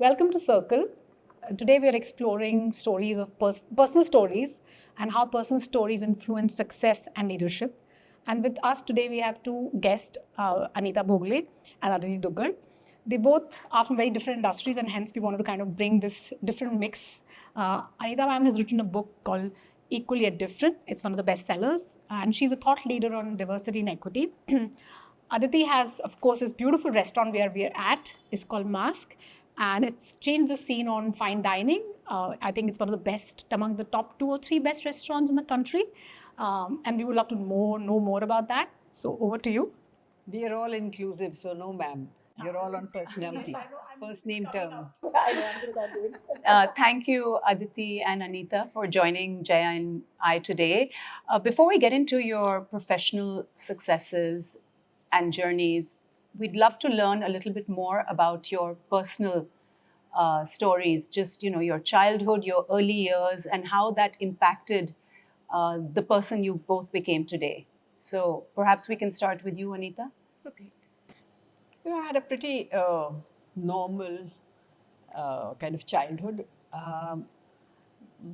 Welcome to Circle. Today we are exploring stories of personal stories and how personal stories influence success and leadership. And with us today we have two guests, Anita Bhogle and Aditi Dugar. They both are from very different industries, and hence we wanted to kind of bring this different mix. Anita ma'am has written a book called Equal Yet Different. It's one of the best sellers, and she's a thought leader on diversity and equity. Aditi has, of course, this beautiful restaurant where we are at. It's called Masque, and it's changed the scene on fine dining. I think it's one of the best, among the top 2 or 3 best restaurants in the country. And we would love to know more about that. So over to you. We are all inclusive, so no, ma'am. You're all on personality, first name terms. Thank you, Aditi and Anita, for joining Jaya and I today. Before we get into your professional successes and journeys, we'd love to learn a little bit more about your personal stories, just your childhood, your early years, and how that impacted the person you both became today. So perhaps we can start with you, Anita. Okay. I had a pretty normal kind of childhood.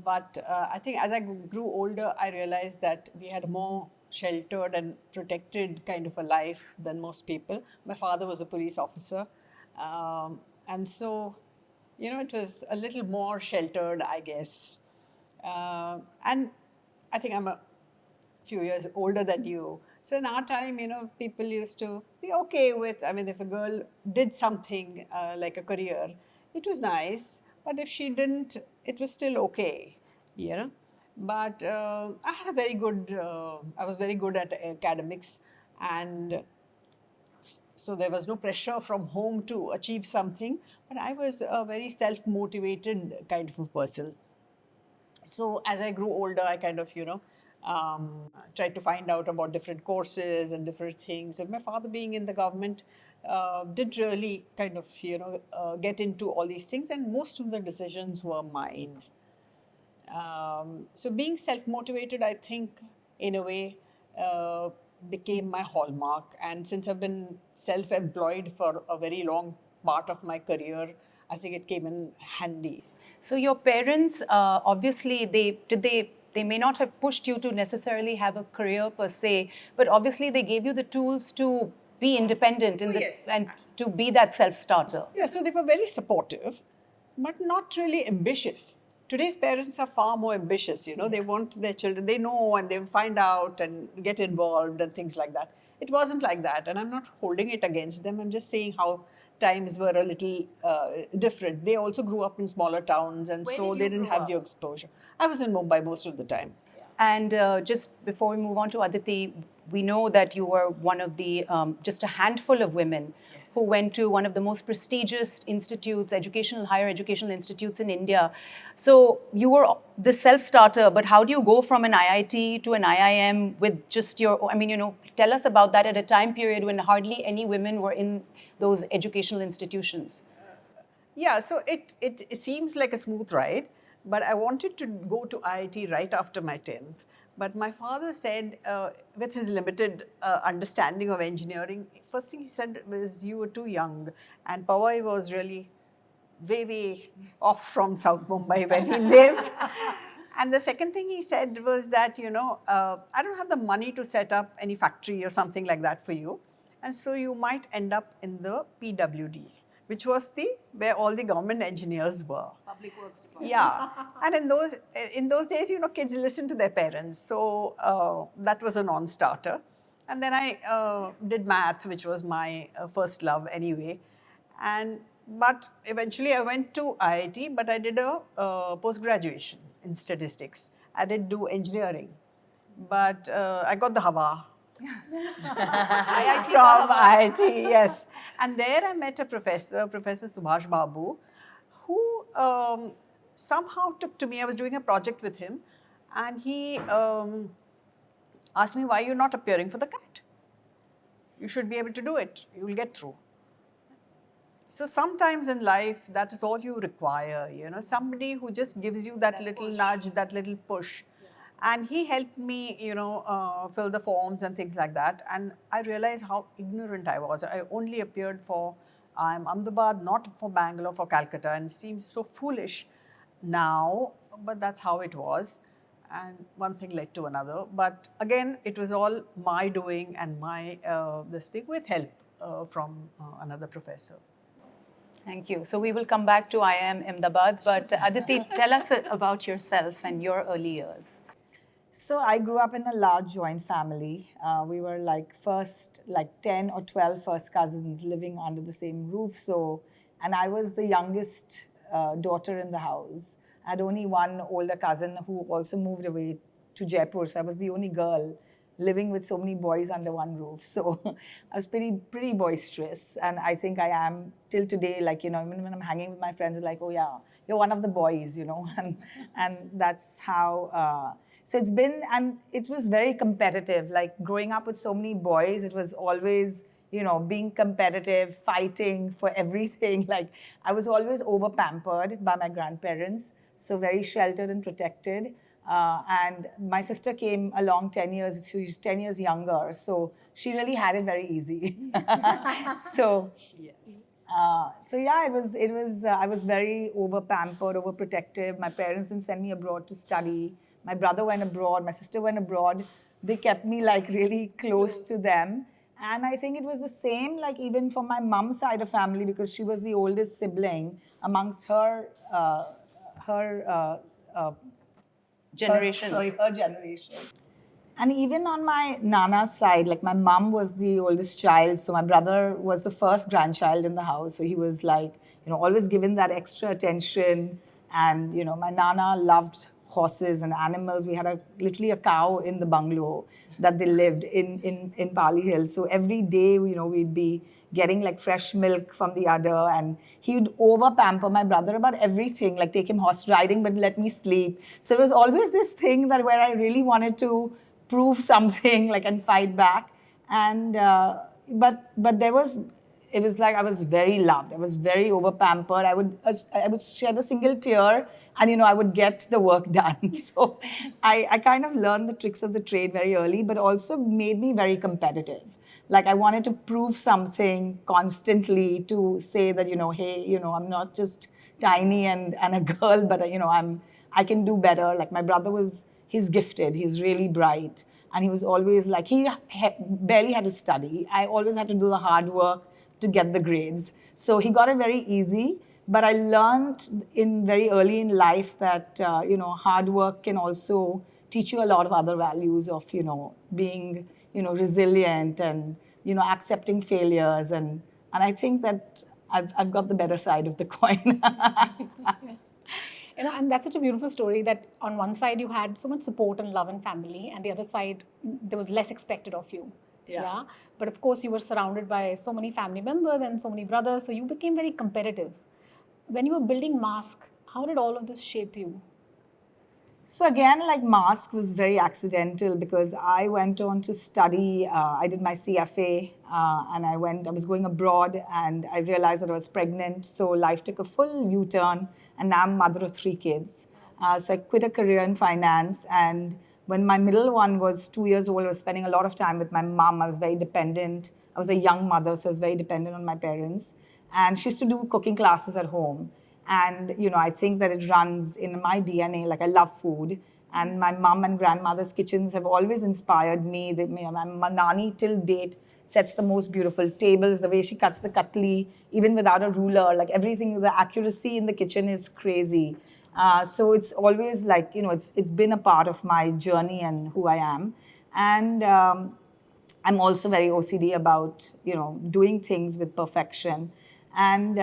But I think as I grew older, I realized that we had a more sheltered and protected kind of a life than most people. My father was a police officer. And so, it was a little more sheltered, I guess. And I think I'm a few years older than you. So in our time, people used to be okay with, if a girl did something like a career, it was nice. But if she didn't, it was still okay, But I had a very good, I was very good at academics. And so there was no pressure from home to achieve something. But I was a very self-motivated kind of a person. So as I grew older, I kind of, tried to find out about different courses and different things. And my father, being in the government, didn't really kind of, get into all these things. And most of the decisions were mine. So being self-motivated, I think, in a way, became my hallmark. And since I've been self-employed for a very long part of my career, I think it came in handy. So your parents, obviously, they may not have pushed you to necessarily have a career per se, but obviously they gave you the tools to be independent and to be that self-starter. Yeah, so they were very supportive, but not really ambitious. Today's parents are far more ambitious, they want their children, they know and they find out and get involved and things like that. It wasn't like that, and I'm not holding it against them. I'm just saying how times were a little different. They also grew up in smaller towns, and so they didn't have the exposure. I was in Mumbai most of the time. And just before we move on to Aditi, we know that you were one of the, just a handful of women who went to one of the most prestigious institutes, higher educational institutes in India. So you were the self-starter, but how do you go from an IIT to an IIM with just your, tell us about that at a time period when hardly any women were in those educational institutions. Yeah, so it seems like a smooth ride, but I wanted to go to IIT right after my 10th. But my father said, with his limited understanding of engineering, first thing he said was, you were too young. And Powai was really way, way off from South Mumbai where we lived. And the second thing he said was that, I don't have the money to set up any factory or something like that for you. And so you might end up in the PWD, which was where all the government engineers were. Public Works Department. Yeah, and in those days, kids listen to their parents, so that was a non-starter. And then I did maths, which was my first love anyway. But eventually I went to IIT, but I did a post-graduation in statistics. I did do engineering, but I got the Hawa. From IIT, yes. And there I met a professor, Professor Subhash Babu, who somehow took to me. I was doing a project with him, and he asked me, why you're not appearing for the CAT? You should be able to do it. You will get through. So sometimes in life, that is all you require, somebody who just gives you that little push. Nudge, that little push. And he helped me, fill the forms and things like that. And I realized how ignorant I was. I only appeared for I'm Ahmedabad, not for Bangalore, for Calcutta. And it seems so foolish now, but that's how it was. And one thing led to another. But again, it was all my doing and my this thing with help from another professor. Thank you. So we will come back to IIM Ahmedabad, but Aditi, tell us about yourself and your early years. So I grew up in a large joint family. We were like 10 or 12 first cousins living under the same roof. So, and I was the youngest daughter in the house. I had only one older cousin who also moved away to Jaipur. So I was the only girl living with so many boys under one roof. So I was pretty boisterous. And I think I am till today, like, you know, even when I'm hanging with my friends, it's like, oh yeah, you're one of the boys, you know, and that's how, so it's been, and it was very competitive. Like growing up with so many boys, it was always, you know, being competitive, fighting for everything. Like I was always over pampered by my grandparents. So very sheltered and protected. And my sister came along 10 years, she's 10 years younger. So she really had it very easy. So yeah, I was very over pampered, over protective. My parents didn't send me abroad to study. My brother went abroad, my sister went abroad. They kept me like really close to them. And I think it was the same, like even for my mom's side of family, because she was the oldest sibling amongst her Generation. Her generation. And even on my Nana's side, like my mom was the oldest child, so my brother was the first grandchild in the house. So he was like, you know, always given that extra attention. And, you know, my Nana loved horses and animals. We had literally a cow in the bungalow that they lived in Pali Hills. So every day, you know, we'd be getting like fresh milk from the udder, and he would over pamper my brother about everything, like take him horse riding but let me sleep. So it was always this thing that where I really wanted to prove something, like, and fight back. And but it was like I was very loved. I was very over pampered. I would shed a single tear, and you know I would get the work done. So I kind of learned the tricks of the trade very early, but also made me very competitive. Like I wanted to prove something constantly to say that, you know, hey, you know, I'm not just tiny and a girl, but you know, I can do better. Like my brother he's gifted. He's really bright, and he was always like barely had to study. I always had to do the hard work to get the grades. So he got it very easy. But I learned very early in life that, you know, hard work can also teach you a lot of other values of, you know, being, you know, resilient and, you know, accepting failures. And I think that I've got the better side of the coin. You know, and that's such a beautiful story that on one side you had so much support and love and family, and the other side there was less expected of you. Yeah. But of course, you were surrounded by so many family members and so many brothers, so you became very competitive. When you were building Masque, how did all of this shape you? So again, like Masque was very accidental because I went on to study. I did my CFA and I was going abroad, and I realized that I was pregnant. So life took a full U-turn, and now I'm mother of 3 kids. So I quit a career in finance, and when my middle one was 2 years old, I was spending a lot of time with my mom. I was very dependent. I was a young mother, so I was very dependent on my parents. And she used to do cooking classes at home. And, you know, I think that it runs in my DNA. Like, I love food. And my mom and grandmother's kitchens have always inspired me. My nani, till date, sets the most beautiful tables, the way she cuts the cutlery, even without a ruler. Like, everything, the accuracy in the kitchen is crazy. So it's always like, you know, it's been a part of my journey and who I am. And I'm also very OCD about, you know, doing things with perfection. And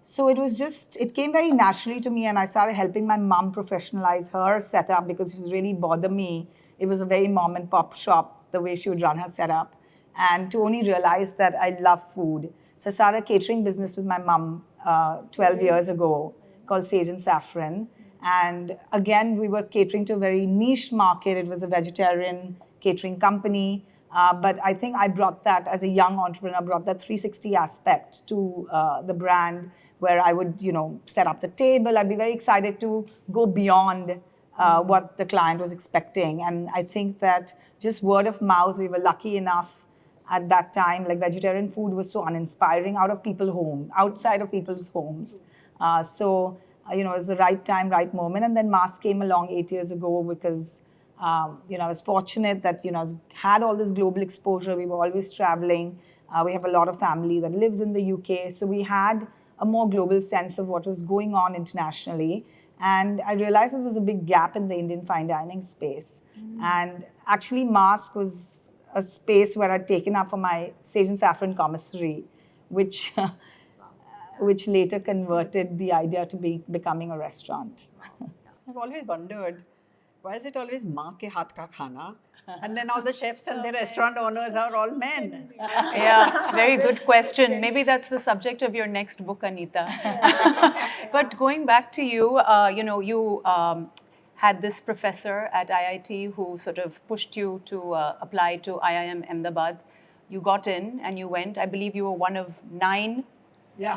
so it came very naturally to me, and I started helping my mom professionalize her setup because it really bothered me. It was a very mom and pop shop, the way she would run her setup. And to only realize that I love food. So I started a catering business with my mom 12 years ago, called Sage and Saffron. And again, we were catering to a very niche market. It was a vegetarian catering company. But I think I brought that, as a young entrepreneur, brought that 360 aspect to the brand, where I would, you know, set up the table. I'd be very excited to go beyond what the client was expecting. And I think that just word of mouth, we were lucky enough at that time. Like vegetarian food was so uninspiring outside of people's homes. It was the right time, right moment. And then Masque came along 8 years ago because, I was fortunate that, I had all this global exposure. We were always traveling. We have a lot of family that lives in the UK. So we had a more global sense of what was going on internationally. And I realized there was a big gap in the Indian fine dining space. And actually, Masque was a space where I'd taken up for my Sage and Saffron commissary, which later converted the idea to becoming a restaurant. I've always wondered, why is it always maa ke haath ka khana? And then all the chefs and the restaurant owners are all men. Yeah, very good question. Maybe that's the subject of your next book, Anita. But going back to you, you had this professor at IIT who sort of pushed you to apply to IIM Ahmedabad. You got in and you went. I believe you were one of 9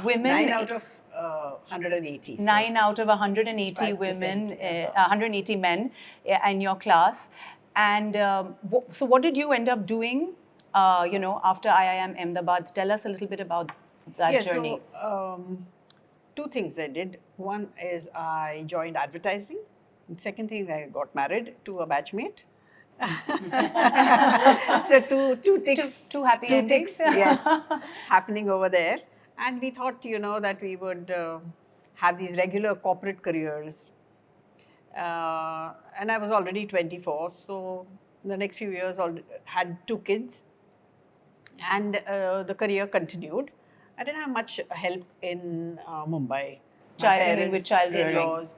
women. 9 out of 180. So 9 out of 180 5%, women, 180 men in your class. And so what did you end up doing, after IIM Ahmedabad? Tell us a little bit about that journey. So, 2 things I did. One is I joined advertising. And second thing, I got married to a batchmate. So two ticks. Two happy endings. Ticks, yes, happening over there. And we thought, that we would have these regular corporate careers. And I was already 24, so the next few years I had 2 kids. And the career continued. I didn't have much help in Mumbai. With child rearing. In-laws,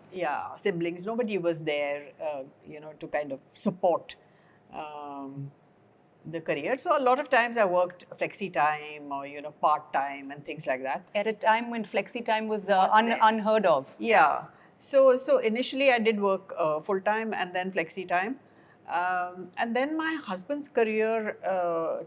siblings, nobody was there, to kind of support the career. So a lot of times I worked flexi time or, part-time and things like that. At a time when flexi time was unheard of. Yeah. So initially I did work full-time and then flexi time. And then my husband's career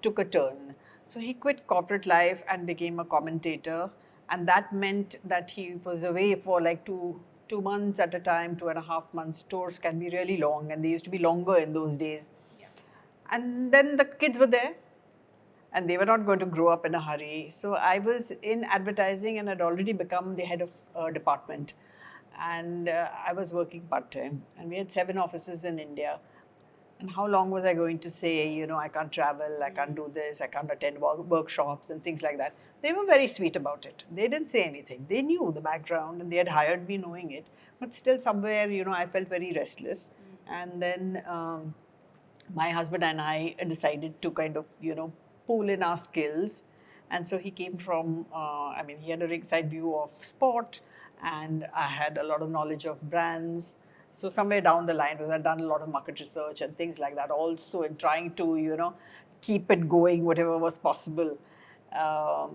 took a turn. So he quit corporate life and became a commentator. And that meant that he was away for like two months at a time, 2.5 months. Tours can be really long, and they used to be longer in those days. Yeah. And then the kids were there, and they were not going to grow up in a hurry. So I was in advertising and had already become the head of a department. And I was working part-time. And we had 7 offices in India. And how long was I going to say, I can't travel, I can't do this, I can't attend workshops and things like that. They were very sweet about it. They didn't say anything. They knew the background and they had hired me knowing it. But still somewhere, I felt very restless. And then my husband and I decided to kind of, pool in our skills. And so he came from, he had a ringside view of sport, and I had a lot of knowledge of brands. So somewhere down the line, because I'd done a lot of market research and things like that, also in trying to, keep it going, whatever was possible.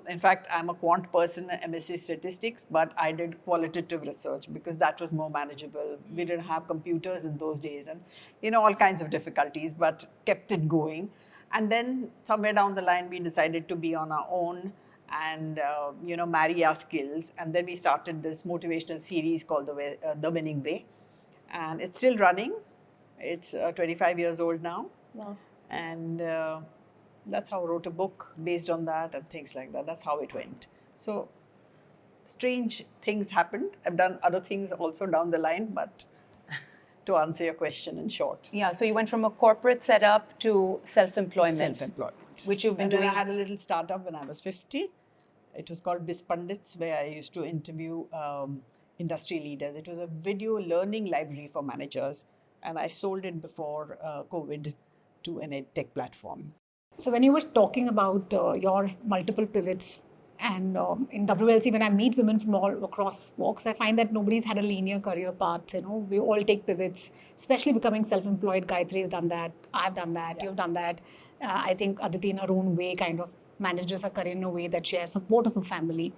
In fact, I'm a quant person, MSc Statistics, but I did qualitative research because that was more manageable. We didn't have computers in those days and, all kinds of difficulties, but kept it going. And then somewhere down the line, we decided to be on our own and, marry our skills. And then we started this motivational series called The Winning Way. And it's still running. It's 25 years old now. Wow. And that's how I wrote a book based on that and things like that. That's how it went. So strange things happened. I've done other things also down the line, but to answer your question in short. Yeah, so you went from a corporate setup to self-employment. Self-employment. Which you've been and doing. Then I had a little startup when I was 50. It was called Biz Pundits, where I used to interview industry leaders. It was a video learning library for managers, and I sold it before COVID to an edtech platform. So when you were talking about your multiple pivots, and in WLC, when I meet women from all across walks, I find that nobody's had a linear career path. We all take pivots, especially becoming self-employed. Gayatri has done that. I've done that. You've done that. I think Aditi, in her own way, kind of manages her career in a way that she has support of her family.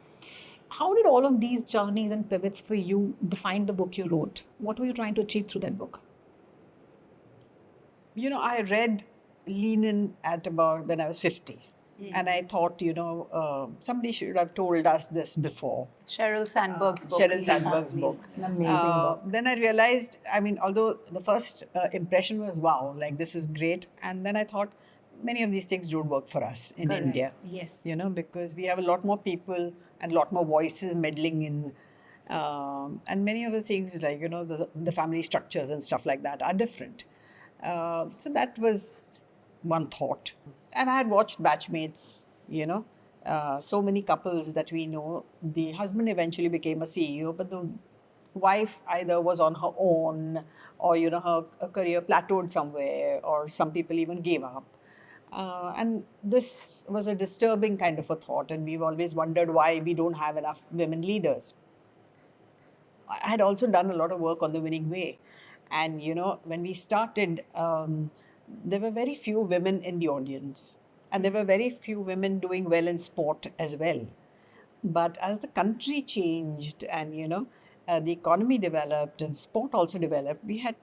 How did all of these journeys and pivots for you define the book you wrote? What were you trying to achieve through that book? I read Lenin at about when I was 50. And I thought, somebody should have told us this before. Sheryl Sandberg's book. Sheryl Sandberg's book. It's an amazing book. Then I realized, although the first impression was, wow, like this is great. And then I thought, many of these things don't work for us in Correct. India. Yes. You know, because we have a lot more people and a lot more voices meddling in, and many of the things like, you know, the family structures and stuff like that are different. So that was one thought. And I had watched batchmates, you know, so many couples that we know, the husband eventually became a CEO, but the wife either was on her own, or, you know, her career plateaued somewhere, or some people even gave up. And this was a disturbing kind of a thought, and we've always wondered why we don't have enough women leaders. I had also done a lot of work on the winning way. And, you know, when we started, there were very few women in the audience. And there were very few women doing well in sport as well. But as the country changed and, you know, the economy developed and sport also developed, we have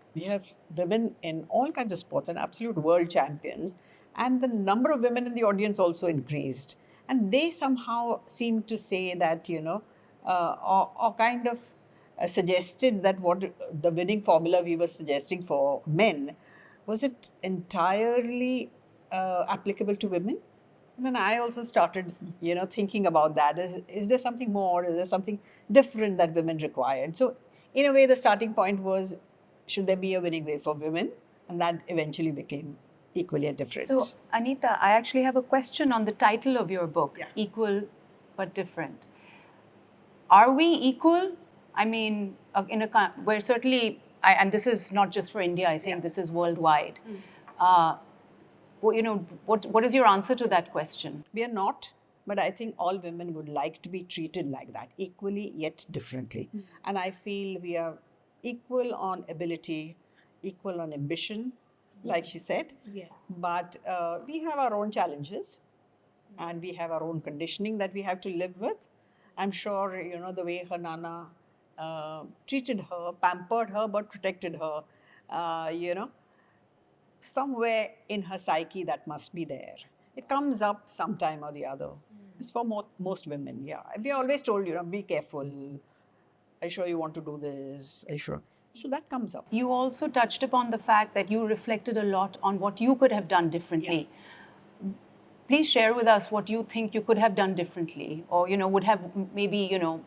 women in all kinds of sports and absolute world champions. And the number of women in the audience also increased. And they somehow seemed to say that, you know, or kind of suggested that what the winning formula we were suggesting for men, was it entirely applicable to women? And then I also started, you know, thinking about that. Is there something more? Is there something different that women required? So, in a way, the starting point was, should there be a winning way for women? And that eventually became equally different. So, Anita, I actually have a question on the title of your book, Equal but Different. Are we equal? I mean, we're certainly, and this is not just for India, I think this is worldwide. Well, you know, what is your answer to that question? We are not, but I think all women would like to be treated like that, equally yet differently. And I feel we are equal on ability, equal on ambition, like she said. Yes. But we have our own challenges, and we have our own conditioning that we have to live with. I'm sure, you know, the way her Nana treated her, pampered her, but protected her, you know, somewhere in her psyche that must be there. It comes up sometime or the other. It's for most women, yeah. We always told, you know, be careful. Are you sure you want to do this? Are you sure? So that comes up. You also touched upon the fact that you reflected a lot on what you could have done differently. Please share with us what you think you could have done differently, or, you know, would have maybe, you know,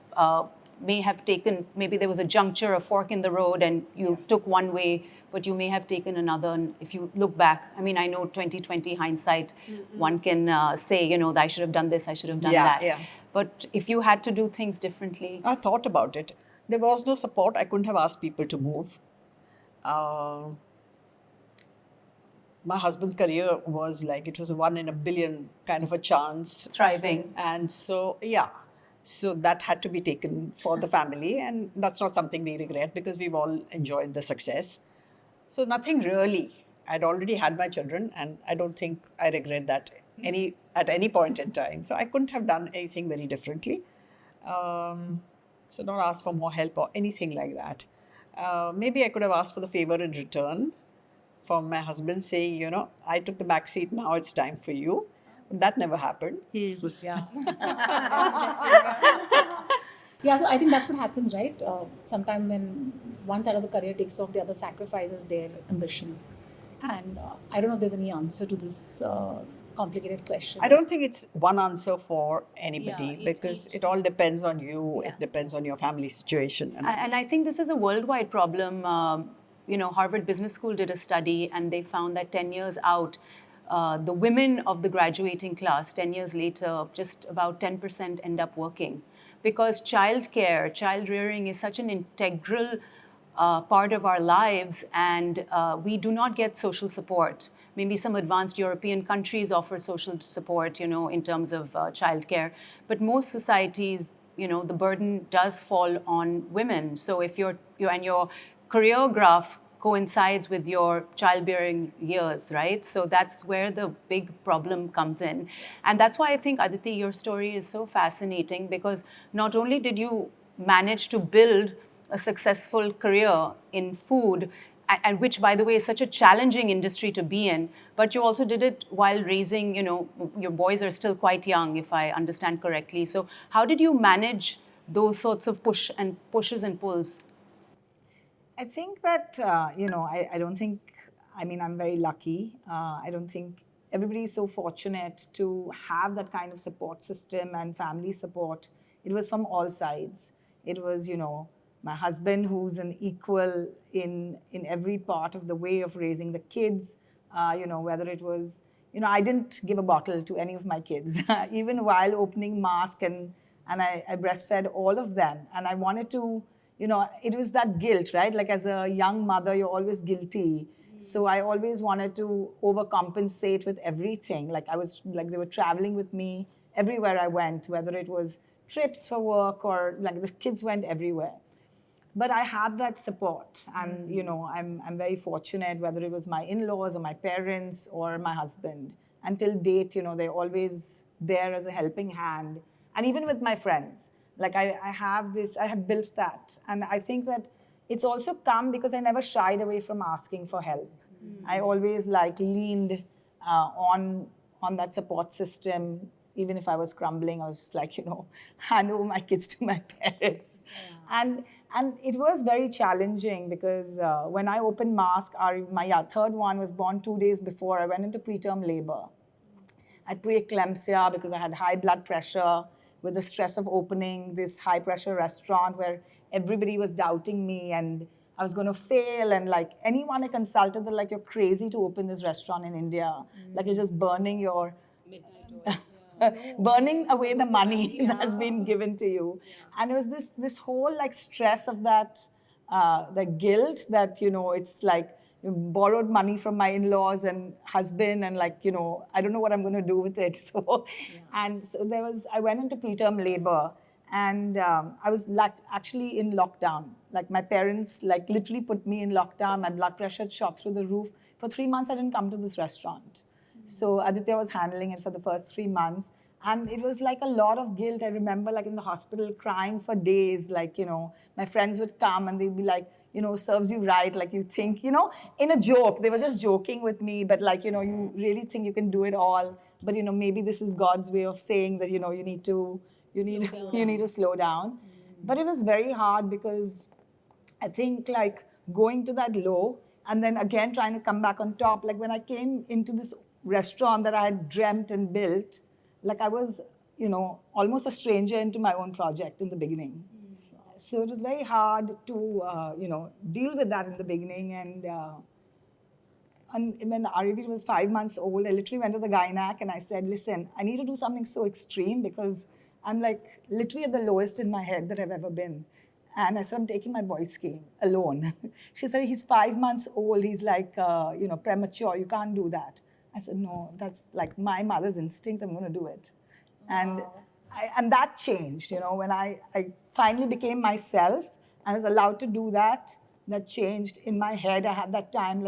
may have taken, maybe there was a juncture, a fork in the road, and you took one way, but you may have taken another. And if you look back, I mean, I know 2020 hindsight, one can say, you know, I should have done this, I should have done that. Yeah. But if you had to do things differently? I thought about it. There was no support. I couldn't have asked people to move. My husband's career was like, it was a 1 in a billion kind of a chance. Thriving. And so, so that had to be taken for the family, and that's not something we regret because we've all enjoyed the success. So nothing really. I'd already had my children, and I don't think I regret that at any point in time. So I couldn't have done anything very differently. So not ask for more help or anything like that. Maybe I could have asked for the favor in return from my husband, saying, you know, I took the back seat, now it's time for you. That never happened. Yeah. Yeah, so I think that's what happens, right? Sometime when one side of the career takes off, the other sacrifices their ambition. And I don't know if there's any answer to this complicated question. I don't think it's one answer for anybody, Yeah, because it all depends on you. It depends on your family situation. And I think this is a worldwide problem. You know, Harvard Business School did a study, and they found that 10 years out, the women of the graduating class, 10 years later, just about 10% end up working. Because childcare, child rearing is such an integral part of our lives, and we do not get social support. Maybe some advanced European countries offer social support, you know, in terms of childcare. But most societies, you know, the burden does fall on women. So if your career graph coincides with your childbearing years, right? So that's where the big problem comes in. And that's why I think, Aditi, your story is so fascinating, because not only did you manage to build a successful career in food, and which, by the way, is such a challenging industry to be in, but you also did it while raising, you know, your boys are still quite young, if I understand correctly. So how did you manage those sorts of pushes and pulls? I think that, you know, I don't think, I mean, I'm very lucky. I don't think everybody is so fortunate to have that kind of support system and family support. It was from all sides. It was, my husband who's an equal in every part of the way of raising the kids, whether it was, I didn't give a bottle to any of my kids, even while opening Masque, and I breastfed all of them. And I wanted to, it was that guilt, right? Like as a young mother, you're always guilty. So I always wanted to overcompensate with everything. Like they were traveling with me everywhere I went, whether it was trips for work or like the kids went everywhere. But I had that support, and I'm very fortunate, whether it was my in-laws or my parents or my husband. Until date, they're always there as a helping hand. And even with my friends, like I have built that. And I think that it's also come because I never shied away from asking for help. I always leaned on that support system. Even if I was crumbling, I was just like, hand over my kids to my parents. Yeah. And it was very challenging because when I opened Masque, my third one was born 2 days before. I went into preterm labor. I had preeclampsia because I had high blood pressure with the stress of opening this high pressure restaurant where everybody was doubting me and I was going to fail. And like anyone I consulted, they're like, you're crazy to open this restaurant in India. Like you're just burning your... burning away the money that's been given to you. And it was this whole stress of that, the guilt that, it's like borrowed money from my in-laws and husband and I don't know what I'm going to do with it. So, and so I went into preterm labor and I was actually in lockdown. Like my parents literally put me in lockdown. My blood pressure shot through the roof. For 3 months, I didn't come to this restaurant. So Aditya was handling it for the first 3 months. And it was like a lot of guilt. I remember in the hospital crying for days. My friends would come and they'd be like, serves you right. Like you think, in a joke. They were just joking with me. But you really think you can do it all. But, maybe this is God's way of saying that, you need to slow down. But it was very hard because I think going to that low and then again trying to come back on top. Like when I came into this restaurant that I had dreamt and built, I was, almost a stranger into my own project in the beginning. So it was very hard to, deal with that in the beginning. And when Arabi was 5 months old, I literally went to the gynac and I said, listen, I need to do something so extreme because I'm literally at the lowest in my head that I've ever been. And I said, I'm taking my boy skiing alone. She said, he's 5 months old. He's premature. You can't do that. I said, no, that's my mother's instinct. I'm going to do it. And and that changed, when I finally became myself and was allowed to do that, that changed in my head. I had that time,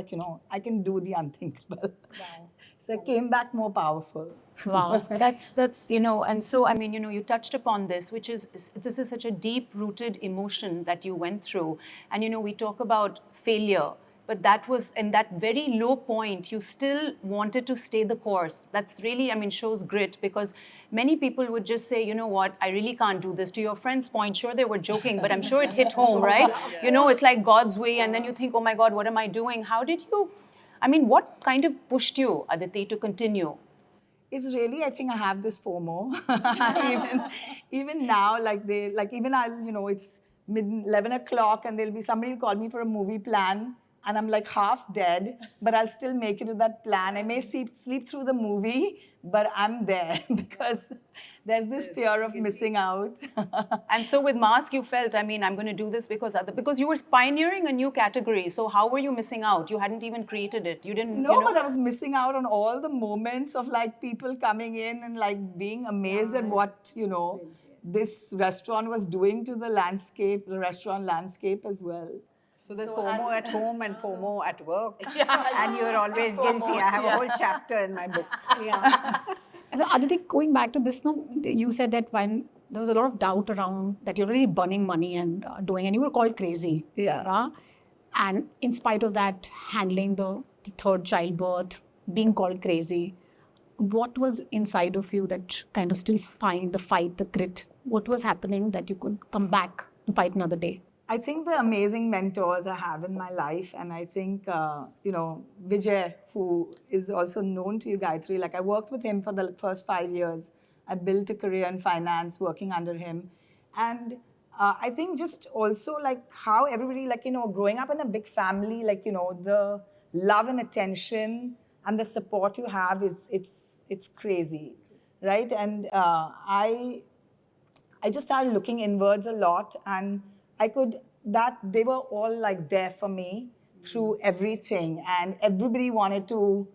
I can do the unthinkable. Wow. So I came back more powerful. Wow, that's and so, I mean, you touched upon this, which is, this is such a deep-rooted emotion that you went through. And, we talk about failure, but that was, in that very low point, you still wanted to stay the course. That's really, shows grit, because many people would just say, you know what, I really can't do this. To your friend's point, sure, they were joking, but I'm sure it hit home, right? Yeah. It's like God's way, and then you think, oh my God, what am I doing? How did you, what kind of pushed you, Aditi, to continue? It's really, I think I have this FOMO. even now, even I'll, it's 11 o'clock and there'll be somebody will call me for a movie plan and I'm half dead, but I'll still make it to that plan. I may sleep through the movie, but I'm there because there's this fear of missing out. And so with Masque, you felt, I'm going to do this because you were pioneering a new category. So how were you missing out? You hadn't even created it. You didn't, No, but I was missing out on all the moments of people coming in and being amazed at what, this restaurant was doing to the restaurant landscape as well. So there's FOMO at home and FOMO at work. And you're always guilty. I have a whole chapter in my book. Yeah. And Aditi, going back to this, you said that when there was a lot of doubt around that you're really burning money and doing, and you were called crazy. Yeah. And in spite of that, handling the third childbirth, being called crazy, what was inside of you that kind of still find the fight, the grit? What was happening that you could come back and fight another day? I think the amazing mentors I have in my life, and I think, Vijay, who is also known to you, Gayatri, like I worked with him for the first 5 years. I built a career in finance working under him. And I think just also like how everybody, like, growing up in a big family, like, the love and attention and the support you have it's crazy, right? And I just started looking inwards a lot, and I could, that they were all like there for me through everything, and everybody wanted to,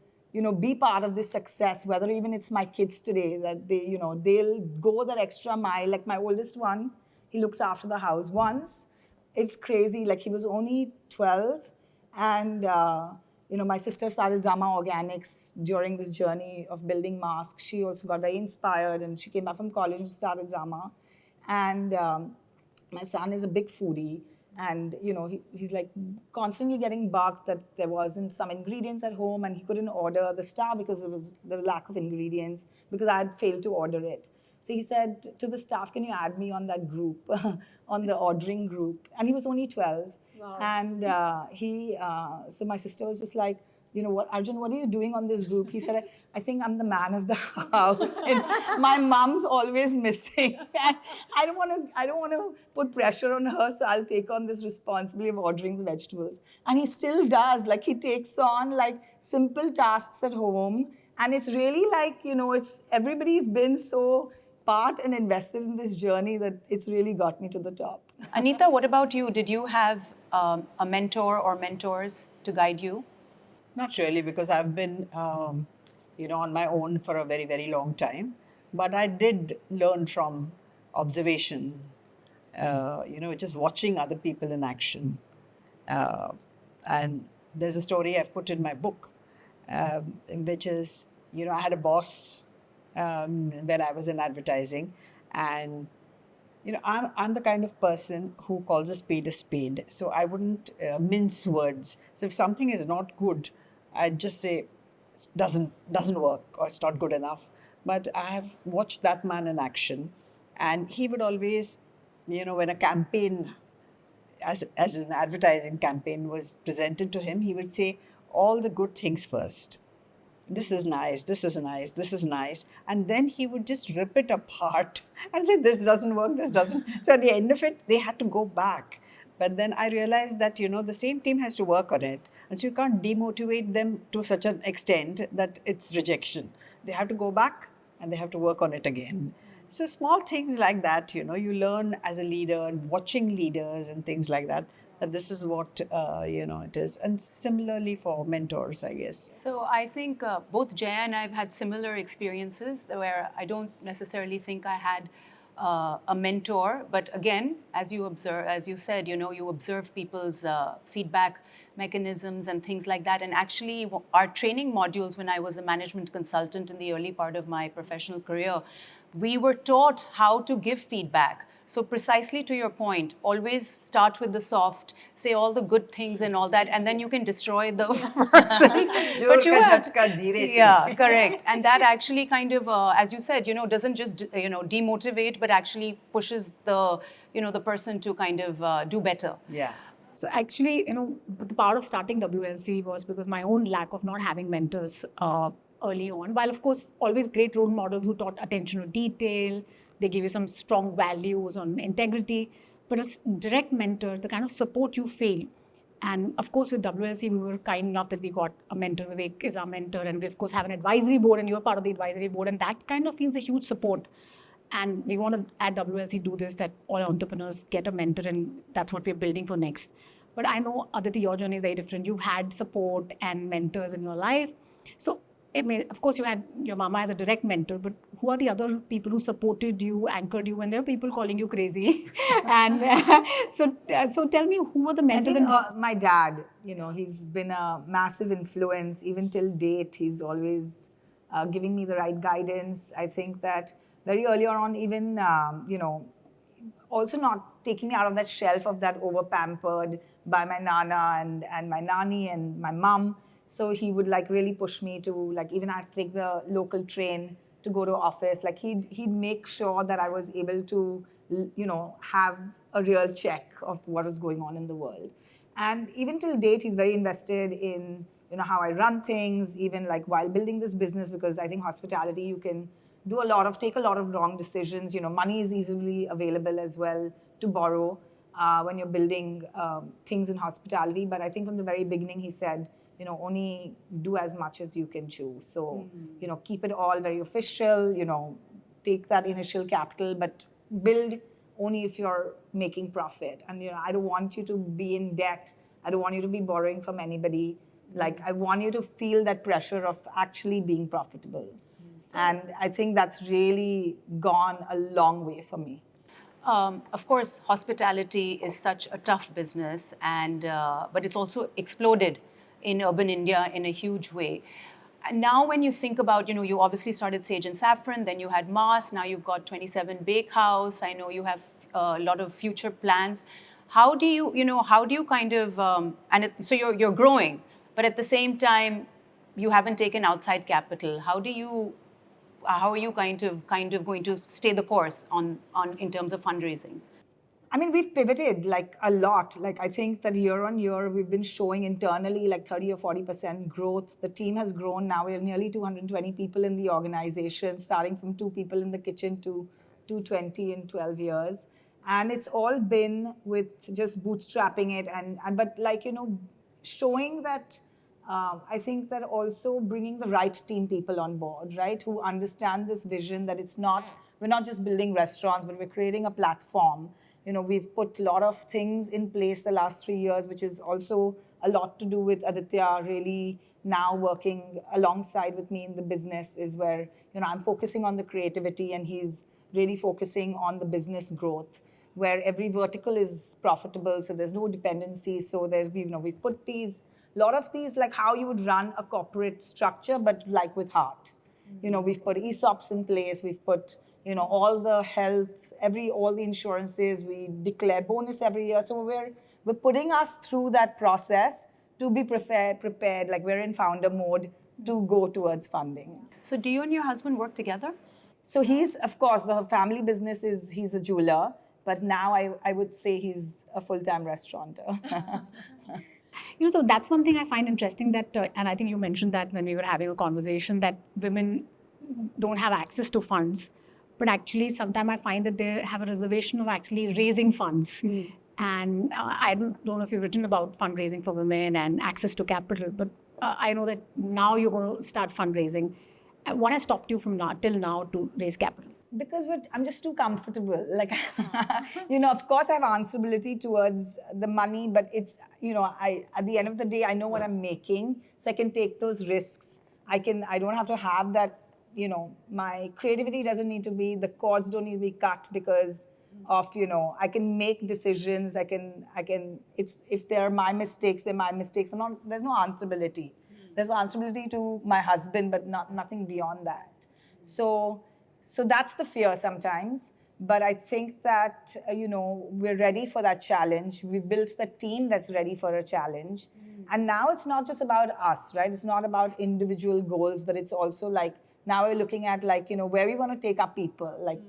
be part of this success, whether even it's my kids today, that they, they'll go that extra mile. Like my oldest one, he looks after the house. Once, it's crazy, like he was only 12, and my sister started Zama Organics during this journey of building Masque. She also got very inspired, and she came back from college and started Zama. And my son is a big foodie, and he's like constantly getting bugged that there wasn't some ingredients at home, and he couldn't order the star because it was the lack of ingredients, because I had failed to order it. So he said to the staff, "Can you add me on that group, on the ordering group?" And he was only 12. Wow. And so my sister was just like, "What, Arjun, what are you doing on this group?" He said, "I think I'm the man of the house. My mom's always missing. And I don't want to put pressure on her, so I'll take on this responsibility of ordering the vegetables." And he still does. Like he takes on like simple tasks at home, and it's really like, it's everybody's been so part and invested in this journey that it's really got me to the top. Anita, what about you? Did you have a mentor or mentors to guide you? Not really, because I've been, on my own for a very, very long time. But I did learn from observation, just watching other people in action. And there's a story I've put in my book, which is, I had a boss when I was in advertising, and I'm the kind of person who calls a spade, so I wouldn't mince words. So if something is not good, I'd just say it doesn't work, or it's not good enough. But I have watched that man in action, and he would always, when a campaign, as an advertising campaign was presented to him, he would say all the good things first. This is nice, this is nice, this is nice. And then he would just rip it apart and say, this doesn't work, this doesn't. So at the end of it, they had to go back. But then I realized that, the same team has to work on it. And so you can't demotivate them to such an extent that it's rejection. They have to go back and they have to work on it again. So small things like that, you learn as a leader, watching leaders and things like that, that this is what, it is. And similarly for mentors, I guess. So I think both Jaya and I have had similar experiences where I don't necessarily think I had a mentor, but again, as you said, you observe people's feedback mechanisms and things like that. And actually, our training modules, when I was a management consultant in the early part of my professional career, we were taught how to give feedback. So precisely to your point, always start with the soft, say all the good things and all that, and then you can destroy the person. But you have, yeah, correct. And that actually kind of, as you said, doesn't just, demotivate, but actually pushes the, the person to kind of do better. Yeah. So actually, the part of starting WLC was because my own lack of not having mentors early on. While of course, always great role models who taught attention to detail, they give you some strong values on integrity, but a direct mentor, the kind of support you feel. And of course, with WLC, we were kind enough that we got a mentor. Vivek is our mentor, and we of course have an advisory board, and you're part of the advisory board, and that kind of feels a huge support. And we want to, at WLC, do this, that all entrepreneurs get a mentor, and that's what we're building for next. But I know, Aditi, your journey is very different. You've had support and mentors in your life. So, of course, you had your mama as a direct mentor, but who are the other people who supported you, anchored you, when there are people calling you crazy? And so tell me, who were the mentors? My dad, he's been a massive influence. Even till date, he's always giving me the right guidance. I think that very early on, even, also not taking me out of that shelf of that over-pampered by my nana and my nani and my mom. So he would like really push me to, like, even I had to take the local train to go to office. Like he'd make sure that I was able to, have a real check of what was going on in the world. And even till date, he's very invested in, how I run things, even like while building this business, because I think hospitality, you can take a lot of wrong decisions. Money is easily available as well to borrow when you're building things in hospitality. But I think from the very beginning, he said, only do as much as you can chew. So, keep it all very official, take that initial capital, but build only if you're making profit. And, I don't want you to be in debt. I don't want you to be borrowing from anybody. Like, I want you to feel that pressure of actually being profitable. And I think that's really gone a long way for me. Of course, hospitality is such a tough business, and but it's also exploded in urban India in a huge way. And now when you think about, you obviously started Sage and Saffron, then you had Masque, now you've got 27 Bakehouse. I know you have a lot of future plans. How do you, kind of, so you're growing, but at the same time, you haven't taken outside capital. How are you kind of going to stay the course on in terms of fundraising? I mean, we've pivoted like a lot. Like, I think that year on year, we've been showing internally like 30 or 40% growth. The team has grown. Now we're nearly 220 people in the organization, starting from 2 people in the kitchen to 220 in 12 years. And it's all been with just bootstrapping it. But like, showing that, I think that also bringing the right team people on board, right? Who understand this vision that we're not just building restaurants, but we're creating a platform. We've put a lot of things in place the last 3 years, which is also a lot to do with Aditya really now working alongside with me in the business, is where, I'm focusing on the creativity and he's really focusing on the business growth, where every vertical is profitable, so there's no dependency. So we've put a lot of these, like how you would run a corporate structure, but like with heart. We've put ESOPs in place, we've put all the health, all the insurances, we declare bonus every year. So we're putting us through that process to be prepared, like we're in founder mode to go towards funding. So do you and your husband work together? So he's, of course, the family business he's a jeweler, but now I would say he's a full-time restaurateur. So that's one thing I find interesting that, and I think you mentioned that when we were having a conversation, that women don't have access to funds. But actually, sometimes I find that they have a reservation of actually raising funds. And I don't know if you've written about fundraising for women and access to capital, but I know that now you're going to start fundraising. What has stopped you from till now to raise capital? Because I'm just too comfortable. Like, of course I have answerability towards the money, but it's, at the end of the day, I know what I'm making, so I can take those risks. I don't have to have that, my creativity doesn't need to be, the cords don't need to be cut because of, I can make decisions. If they're my mistakes, they're my mistakes. There's no answerability. There's answerability to my husband, but nothing beyond that. So that's the fear sometimes. But I think that, we're ready for that challenge. We've built the team that's ready for a challenge. And now it's not just about us, right? It's not about individual goals, but it's also like, now we're looking at like, where we want to take our people. Like,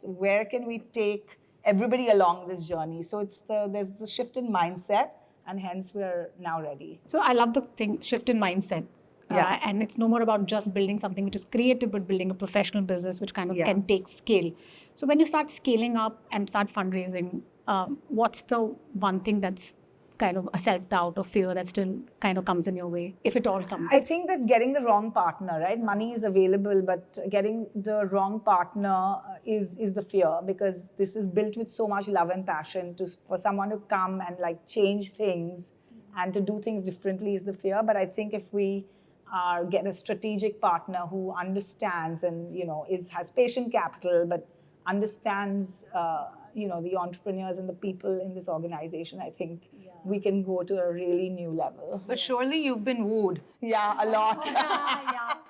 where can we take everybody along this journey? So there's the shift in mindset, and hence we're now ready. So I love the shift in mindset. Yeah. And it's no more about just building something which is creative, but building a professional business which kind of can take scale. So when you start scaling up and start fundraising, what's the one thing that's kind of a self-doubt or fear that still kind of comes in your way, if it all comes? I think that getting the wrong partner, right? Money is available, but getting the wrong partner is the fear, because this is built with so much love and passion. For someone to come and like change things and to do things differently is the fear. But I think if we get a strategic partner who understands and has patient capital, but understands the entrepreneurs and the people in this organization, I think we can go to a really new level. But surely you've been wooed. Yeah, a lot.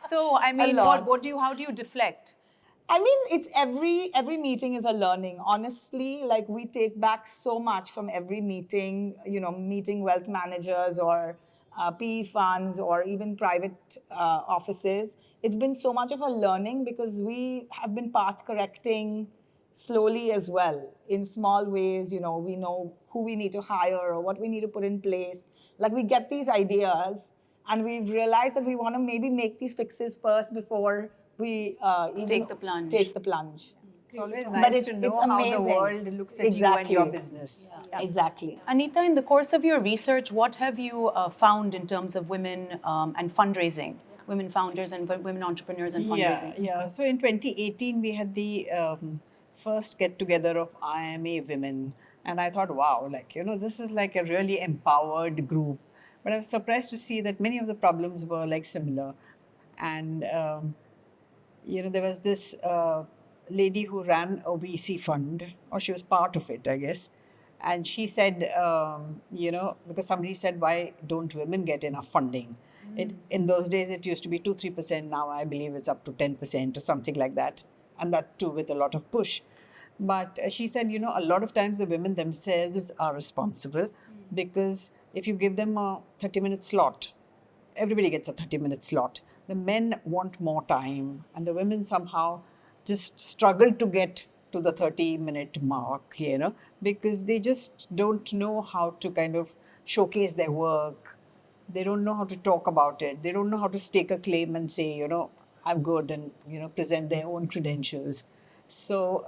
So I mean, lot. how do you deflect? I mean, it's every meeting is a learning. Honestly, like we take back so much from every meeting, meeting wealth managers or PE funds or even private offices, it's been so much of a learning because we have been path correcting slowly as well in small ways. We know who we need to hire or what we need to put in place. Like we get these ideas and we've realized that we want to maybe make these fixes first before we even Take the plunge. Take the plunge. It's always But nice it's- to it's know how the amazing. world looks at you and Exactly. your business. Exactly. Anita, in the course of your research, what have you found in terms of women and fundraising, women founders and women entrepreneurs and fundraising? Yeah. So in 2018, we had the first get together of IMA women. And I thought, wow, this is like a really empowered group. But I was surprised to see that many of the problems were like similar. And, there was this lady who ran a VC fund, or she was part of it, I guess. And she said, because somebody said, why don't women get enough funding? In those days, it used to be 2-3%. Now I believe it's up to 10% or something like that. And that too with a lot of push. But she said, a lot of times the women themselves are responsible because if you give them a 30-minute slot, everybody gets a 30-minute slot. The men want more time and the women somehow just struggle to get to the 30-minute mark, because they just don't know how to kind of showcase their work. They don't know how to talk about it. They don't know how to stake a claim and say, I'm good and, present their own credentials. So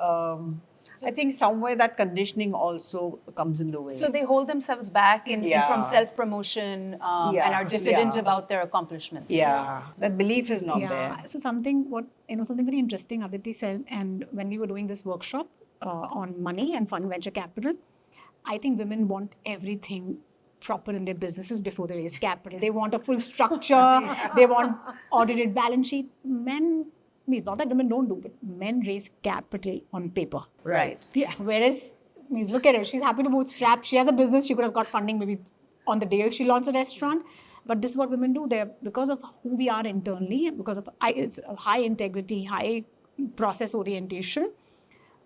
I think somewhere that conditioning also comes in the way. So they hold themselves back from self-promotion and are diffident about their accomplishments. That belief is not there. So something very interesting Aditi said, and when we were doing this workshop on money and fund venture capital, I think women want everything proper in their businesses before they raise capital. They want a full structure. They want audited balance sheet. Men, means not that women don't do, but men raise capital on paper. Right. Yeah. Whereas, look at her. She's happy to bootstrap. She has a business. She could have got funding maybe on the day she launched a restaurant. But this is what women do. They're, because of who we are internally, because of it's a high integrity, high process orientation,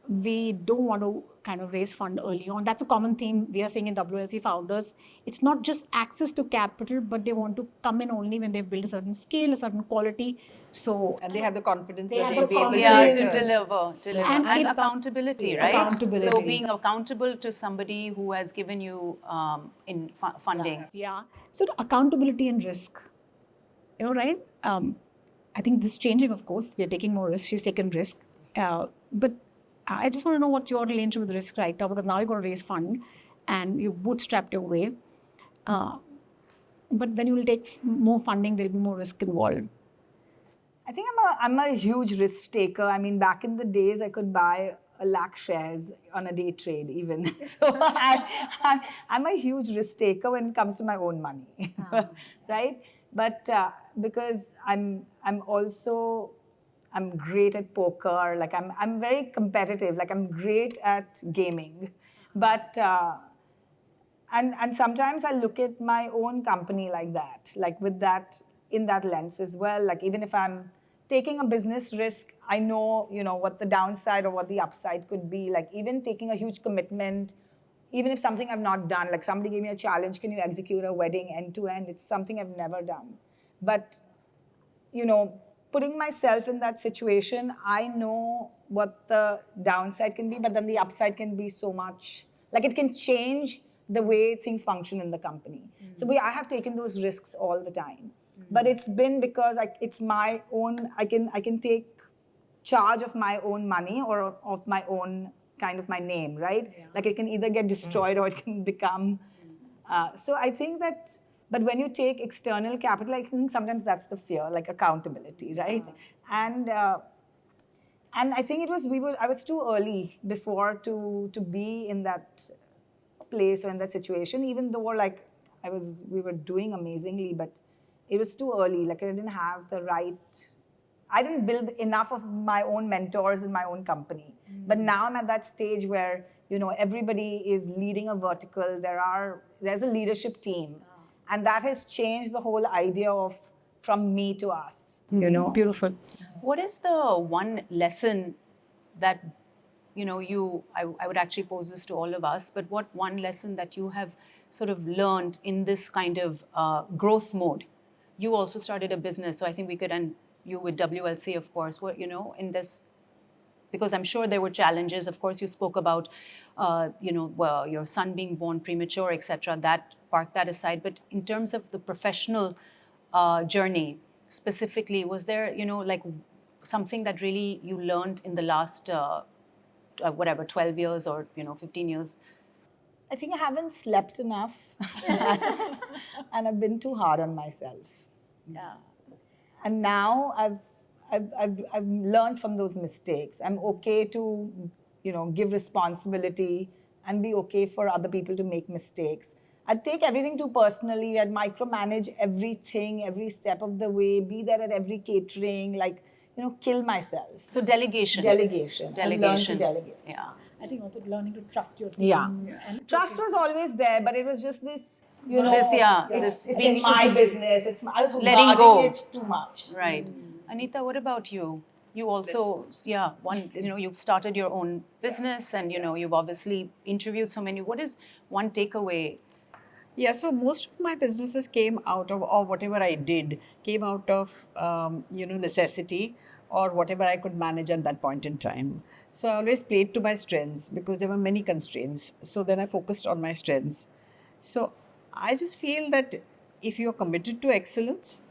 we don't want to kind of raise fund early on. That's a common theme we are seeing in WLC founders. It's not just access to capital, but they want to come in only when they've built a certain scale, a certain quality. So and they have the confidence They that have they'll the be able to confidence. To deliver. deliver. And accountability, right? Accountability. So being accountable to somebody who has given you in funding. Yeah. So the accountability and risk, right? I think this is changing, of course. We are taking more risk. She's taken risk. But I just want to know what's your relationship with risk right now, because now you're going to raise fund and you bootstrapped your way. But when you will take more funding, there will be more risk involved. I think I'm a huge risk taker. I mean, back in the days, I could buy 1 lakh shares on a day trade even. So I'm a huge risk taker when it comes to my own money, right? But because I'm great at poker. Like I'm very competitive. Like I'm great at gaming, but and sometimes I look at my own company like that, like with that in that lens as well. Like even if I'm taking a business risk, I know what the downside or what the upside could be. Like even taking a huge commitment, even if something I've not done. Like somebody gave me a challenge: can you execute a wedding end to end? It's something I've never done, but putting myself in that situation, I know what the downside can be, but then the upside can be so much. Like it can change the way things function in the company. So I have taken those risks all the time, but it's been because it's my own. I can take charge of my own money or of my own kind of my name, right? Yeah. Like it can either get destroyed or it can become. So I think that. But when you take external capital, I think sometimes that's the fear, like accountability, right? And I think I was too early before to be in that place or in that situation, even though we were doing amazingly, but it was too early. Like I didn't have I didn't build enough of my own mentors in my own company. But now I'm at that stage where, everybody is leading a vertical. There's a leadership team. And that has changed the whole idea of from me to us. Beautiful. What is the one lesson that, I would actually pose this to all of us, but what one lesson that you have sort of learned in this kind of growth mode? You also started a business, so I think we could, and you with WLC, of course, what, in this, because I'm sure there were challenges. Of course, you spoke about, well, your son being born premature, etc. That, park that aside. But in terms of the professional journey specifically, was there, like something that really you learned in the last, 12 years or, 15 years? I think I haven't slept enough and I've been too hard on myself. Yeah. And now I've learned from those mistakes. I'm okay to, give responsibility and be okay for other people to make mistakes. I'd take everything too personally. I'd micromanage everything, every step of the way, be there at every catering, kill myself. So delegation. Delegation. I've learned to delegate. Yeah. I think also learning to trust your team. Yeah. And Trust was always there, but it was just this, this it's being in my business. I was letting guarding go. it too much. Right. Anita, what about you? You also, you started your own business, and you've obviously interviewed so many. What is one takeaway? Yeah, so most of my businesses came out of, or whatever I did, came out of, necessity or whatever I could manage at that point in time. So I always played to my strengths because there were many constraints. So then I focused on my strengths. So I just feel that if you're committed to excellence,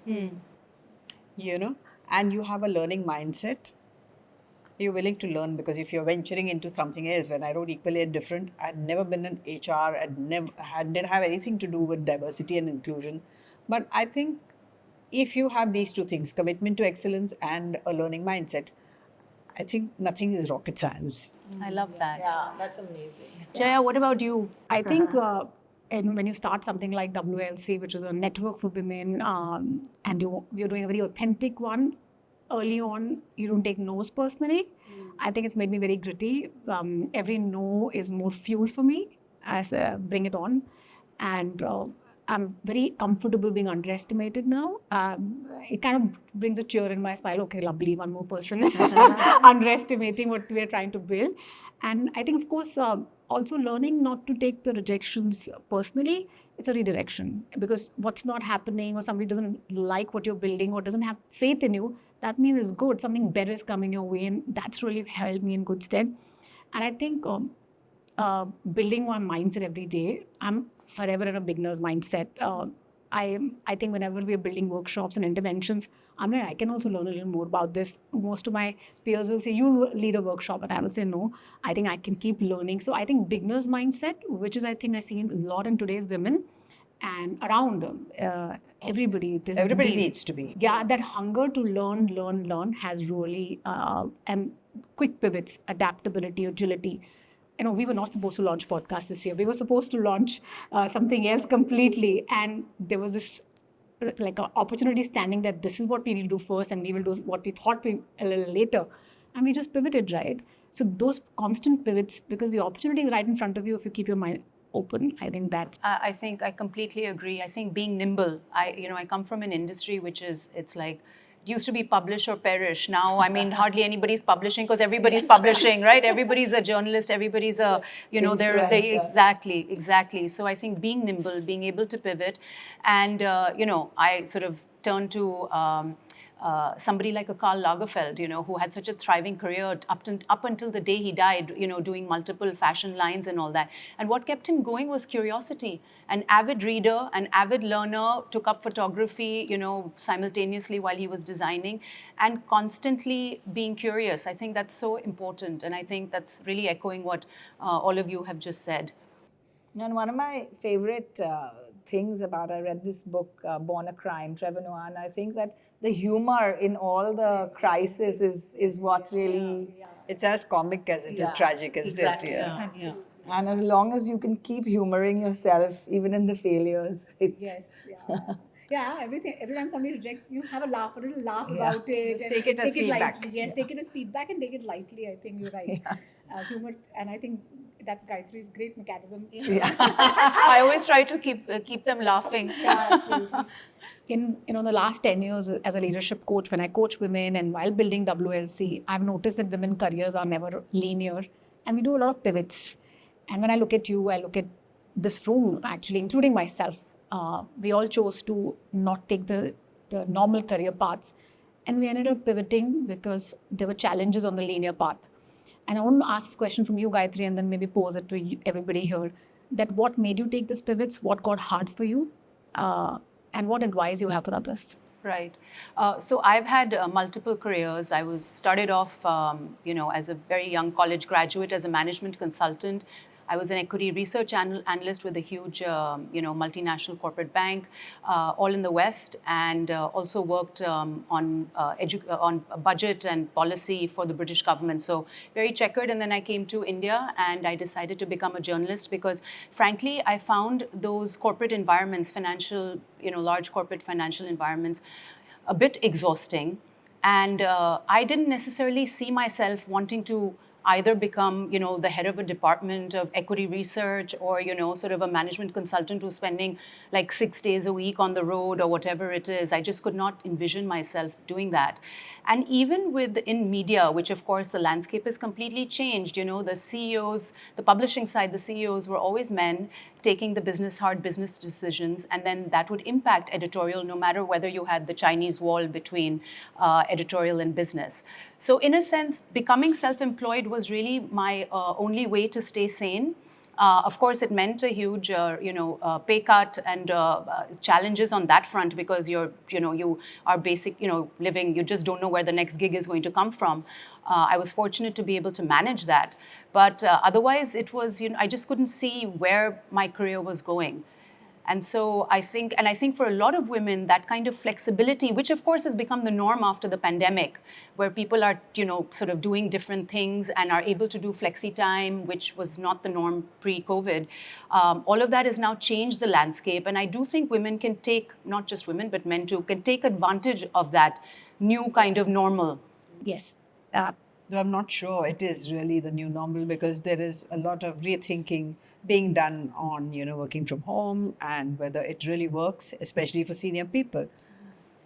and you have a learning mindset, you're willing to learn, because if you're venturing into something else, when I wrote Equally and Different, I'd never been in HR, didn't have anything to do with diversity and inclusion. But I think if you have these two things, commitment to excellence and a learning mindset, I think nothing is rocket science. I love that. Yeah, that's amazing. Jaya, what about you? I think and when you start something like WLC, which is a network for women, and you're doing a very authentic one, early on, you don't take no's personally. I think it's made me very gritty. Every no is more fuel for me as bring it on. And I'm very comfortable being underestimated now. It kind of brings a cheer in my smile. Okay, lovely, one more person underestimating what we're trying to build. And I think, of course, also learning not to take the rejections personally. It's a redirection, because what's not happening, or somebody doesn't like what you're building or doesn't have faith in you, that means it's good. Something better is coming your way, and that's really held me in good stead. And I think building my mindset every day, I'm forever in a beginner's mindset. I think whenever we're building workshops and interventions, I'm like, I can also learn a little more about this. Most of my peers will say, you lead a workshop, and I will say, no, I think I can keep learning. So I think beginner's mindset, which is, I think I see a lot in today's women and around everybody. Everybody needs to be. Yeah, that hunger to learn has really, and quick pivots, adaptability, agility. We were not supposed to launch podcasts this year. We were supposed to launch something else completely. And there was this like an opportunity standing that this is what we will do first, and we will do what we thought a little later. And we just pivoted, right? So those constant pivots, because the opportunity is right in front of you if you keep your mind open. I think that. I think I completely agree. I think being nimble. I come from an industry which is, it's like, it used to be publish or perish. Now, I mean, hardly anybody's publishing because everybody's publishing, right? Everybody's a journalist. Everybody's a, they exactly. So I think being nimble, being able to pivot, and I sort of turn to somebody like a Karl Lagerfeld, who had such a thriving career up until the day he died, doing multiple fashion lines and all that. And what kept him going was curiosity. An avid reader, an avid learner, took up photography, simultaneously while he was designing, and constantly being curious. I think that's so important. And I think that's really echoing what all of you have just said. And one of my favorite things about, I read this book, Born a Crime, Trevor Noah, and I think that the humor in all the crisis is what really... It's as comic as it is tragic, isn't exactly. it? Yeah. And as long as you can keep humoring yourself, even in the failures. Yeah, everything. Every time somebody rejects you, have a little laugh about it. Just take it as feedback. Lightly. Yes, take it as feedback and take it lightly. I think you're right. Humor, and I think that's Gayatri's great mechanism. I always try to keep them laughing. Yeah, absolutely. In the last 10 years as a leadership coach, when I coach women and while building WLC, I've noticed that women careers are never linear, and we do a lot of pivots. And when I look at you, I look at this room, actually, including myself, we all chose to not take the normal career paths. And we ended up pivoting because there were challenges on the linear path. And I want to ask this question from you, Gayatri, and then maybe pose it to everybody here, that what made you take these pivots? What got hard for you? And what advice you have for others? Right. So I've had multiple careers. I was started off, as a very young college graduate as a management consultant. I was an equity research analyst with a huge, multinational corporate bank, all in the West, and also worked on budget and policy for the British government. So very checkered. And then I came to India, and I decided to become a journalist because, frankly, I found those corporate environments, large corporate financial environments, a bit exhausting. And I didn't necessarily see myself wanting to either become, the head of a department of equity research or, sort of a management consultant who's spending like 6 days a week on the road or whatever it is. I just could not envision myself doing that. And even in media, which of course the landscape has completely changed, the CEOs, the publishing side, the CEOs were always men taking the hard business decisions, and then that would impact editorial no matter whether you had the Chinese wall between editorial and business. So in a sense, becoming self-employed was really my only way to stay sane. Of course, it meant a huge, pay cut and challenges on that front because you are basic, living. You just don't know where the next gig is going to come from. I was fortunate to be able to manage that, but otherwise, it was, I just couldn't see where my career was going. And so I think for a lot of women, that kind of flexibility, which of course has become the norm after the pandemic, where people are, sort of doing different things and are able to do flexi time, which was not the norm pre-COVID. All of that has now changed the landscape. And I do think women can take, not just women, but men too, can take advantage of that new kind of normal. Yes. Though I'm not sure it is really the new normal because there is a lot of rethinking being done on, working from home and whether it really works, especially for senior people.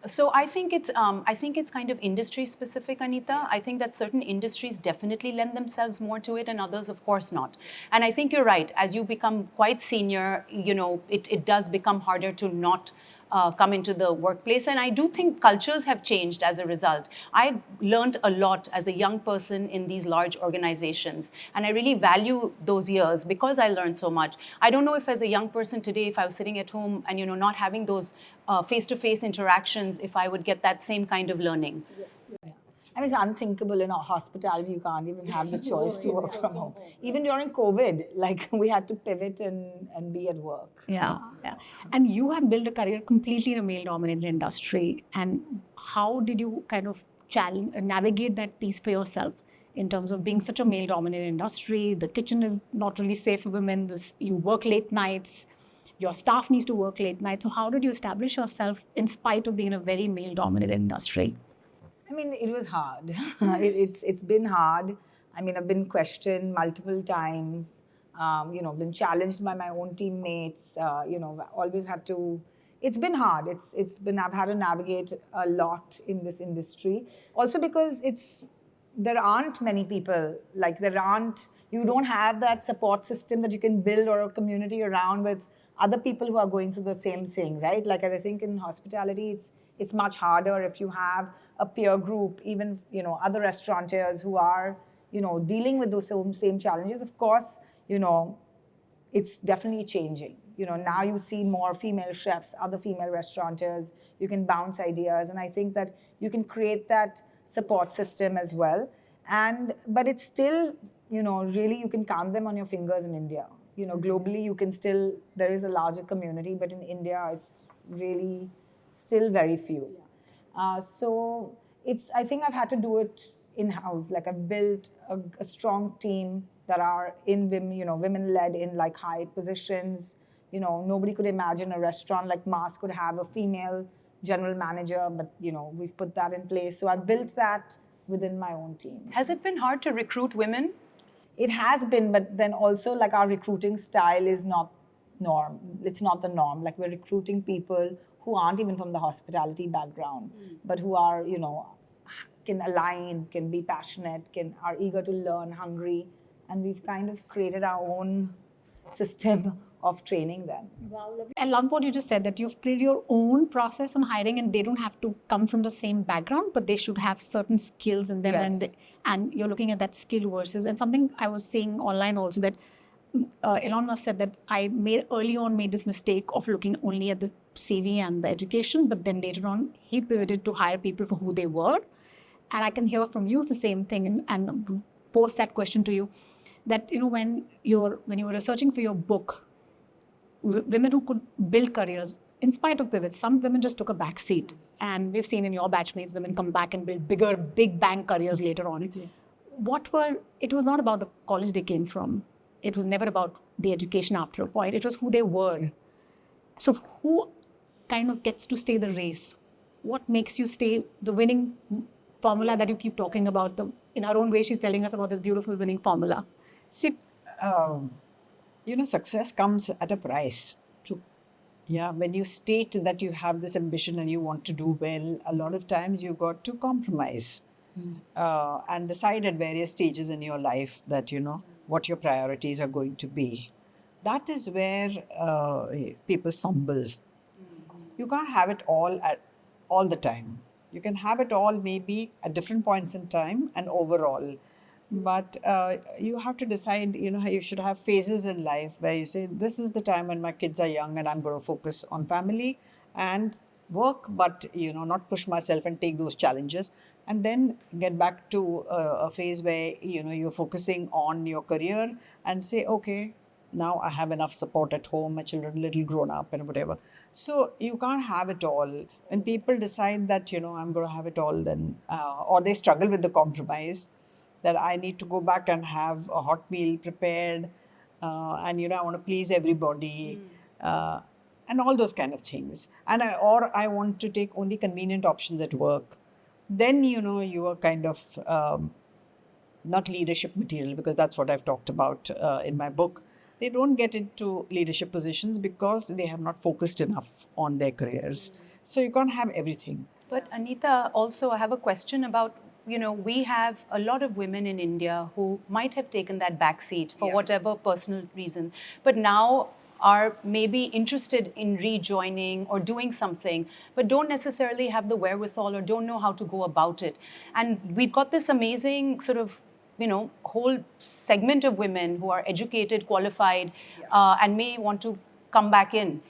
So I think it's kind of industry specific, Anita. I think that certain industries definitely lend themselves more to it and others, of course, not. And I think you're right. As you become quite senior, it does become harder to not come into the workplace. And I do think cultures have changed as a result. I learned a lot as a young person in these large organizations. And I really value those years because I learned so much. I don't know if as a young person today, if I was sitting at home and, not having those face-to-face interactions, if I would get that same kind of learning. Yes. Yeah. I mean, it's unthinkable in our hospitality. You can't even have the choice to work from home. Even during COVID, we had to pivot and be at work. Yeah. And you have built a career completely in a male-dominated industry. And how did you kind of navigate that piece for yourself in terms of being such a male-dominated industry? The kitchen is not really safe for women. You work late nights. Your staff needs to work late nights. So how did you establish yourself in spite of being in a very male-dominated industry? I mean, it was hard. It's been hard. I mean, I've been questioned multiple times, been challenged by my own teammates, always had to, it's been hard. I've had to navigate a lot in this industry. Also because there aren't many people, you don't have that support system that you can build or a community around with other people who are going through the same thing, right? Like I think in hospitality, it's much harder if you have a peer group, even, other restaurateurs who are, dealing with those same challenges. Of course, it's definitely changing. Now you see more female chefs, other female restaurateurs, you can bounce ideas. And I think that you can create that support system as well. But it's still, really you can count them on your fingers in India. Globally, there is a larger community, but in India, it's really still very few. So I think I've had to do it in-house. I've built a strong team that are in women-led in high positions. Nobody could imagine a restaurant like Masque could have a female general manager, but we've put that in place. So I've built that within my own team. Has it been hard to recruit women? It has been, but then also our recruiting style is not norm. It's not the norm. We're recruiting people who aren't even from the hospitality background, but who are, can align, can be passionate, are eager to learn, hungry. And we've kind of created our own system of training them. Wow, lovely. I love what you just said, that you've created your own process on hiring, and they don't have to come from the same background, but they should have certain skills in them. Yes. And you're looking at that skill versus, and something I was seeing online also, that Elon Musk said that I early on made this mistake of looking only at the CV and the education, but then later on he pivoted to hire people for who they were. And I can hear from you the same thing, and post that question to you, that when you were researching for your book, women who could build careers in spite of pivots. Some women just took a back seat, and we've seen in your batchmates women come back and build big bang careers later on. It was not about the college they came from. It was never about the education after a point. It was who they were. So who kind of gets to stay the race? What makes you stay the winning formula that you keep talking about? In her own way, she's telling us about this beautiful winning formula. See, success comes at a price. True. Yeah, when you state that you have this ambition and you want to do well, a lot of times you've got to compromise and decide at various stages in your life that, what your priorities are going to be. That is where people fumble. You can't have it all the time. You can have it all maybe at different points in time and overall. But you have to decide, how you should have phases in life where you say, this is the time when my kids are young and I'm going to focus on family and work, but, not push myself and take those challenges. And then get back to a phase where, you're focusing on your career and say, okay, now I have enough support at home, my children a little grown up and whatever. So you can't have it all. When people decide that, I'm going to have it all, then, or they struggle with the compromise, that I need to go back and have a hot meal prepared, and I want to please everybody, and all those kind of things. And I want to take only convenient options at work. Then you are kind of not leadership material, because that's what I've talked about in my book. They don't get into leadership positions because they have not focused enough on their careers. So you can't have everything. But Anita, also I have a question about, we have a lot of women in India who might have taken that back seat for whatever personal reason, but now are maybe interested in rejoining or doing something, but don't necessarily have the wherewithal or don't know how to go about it. And we've got this amazing sort of, whole segment of women who are educated, qualified, and may want to come back in.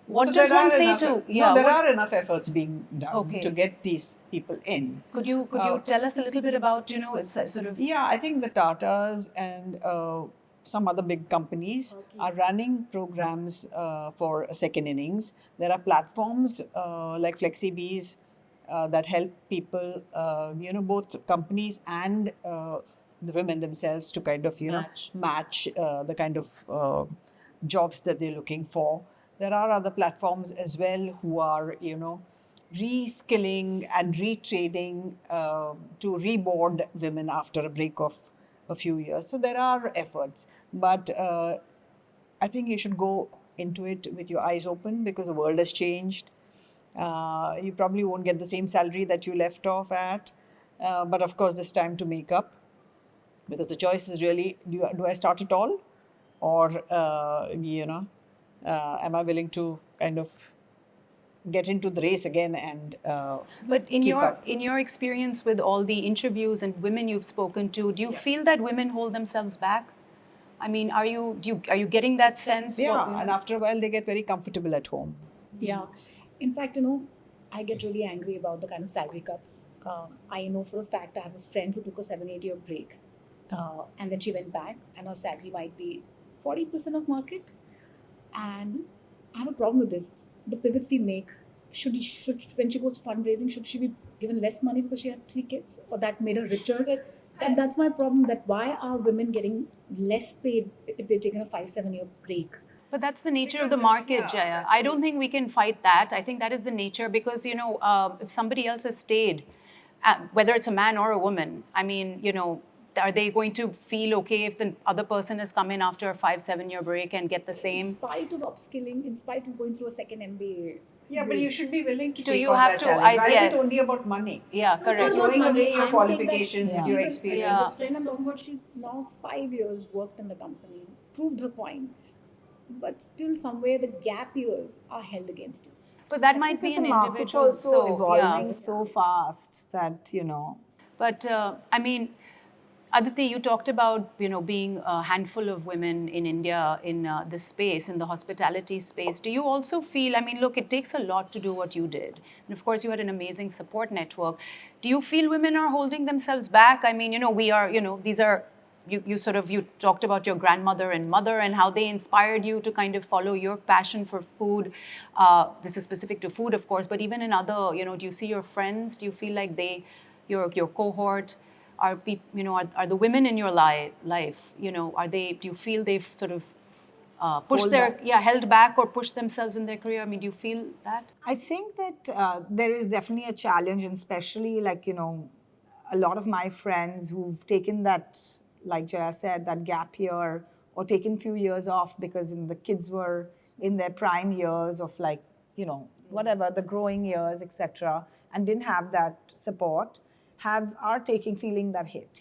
What does one say to? There are enough efforts being done to get these people in. Could you tell us a little bit about, sort of? Yeah, I think the Tatas and some other big companies are running programs for a second innings. There are platforms like FlexiBees that help people, both companies and the women themselves to kind of, match the kind of jobs that they're looking for. There are other platforms as well who are, reskilling and retraining to reboard women after a break of a few years. So there are efforts, but I think you should go into it with your eyes open, because the world has changed. You probably won't get the same salary that you left off at, but of course there's time to make up, because the choice is really, do I start it all, or am I willing to kind of get into the race again and But in your experience with all the interviews and women you've spoken to, do you feel that women hold themselves back? I mean, are you getting that sense? Yeah, and after a while they get very comfortable at home. Yeah. In fact, I get really angry about the kind of salary cuts. I know for a fact I have a friend who took a 7-8 year break, and then she went back, and her salary might be 40% of market. And I have a problem with this. The pivots we make, should when she goes fundraising, should she be given less money because she had 3 kids, or that made her richer? And that's my problem. That why are women getting less paid if they've taken a 5-7 year break? But that's the nature of the market, Jaya. I don't think we can fight that. I think that is the nature, because if somebody else has stayed, whether it's a man or a woman, I mean, are they going to feel okay if the other person has come in after a 5-7 year break and get the same? In spite of upskilling, in spite of going through a second MBA. Yeah, but you should be willing to take you on have that to? challenge. Why Yes. is it only about money? Yeah, correct. It's not Throwing about away money. your I'm saying qualifications, that your even experience. The friend I'm talking about, she's now 5 years worked in the company, proved her point. but still somewhere the gap years are held against you. But that might be Because an the market's individual. also So, evolving yeah. so fast that, But I mean, Aditi, you talked about being a handful of women in India in this space, in the hospitality space. Do you also feel? I mean, look, it takes a lot to do what you did, and of course, you had an amazing support network. Do you feel women are holding themselves back? I mean, we are. These are. You talked about your grandmother and mother and how they inspired you to kind of follow your passion for food. This is specific to food, of course, but even in other, do you see your friends? Do you feel like your cohort, are are the women in your life, are they? Do you feel they've sort of held back or pushed themselves in their career? I mean, do you feel that? I think that there is definitely a challenge, and especially a lot of my friends who've taken that, like Jaya said, that gap year or taken few years off because the kids were in their prime years of whatever, the growing years, etc., and didn't have that support, are feeling that hit.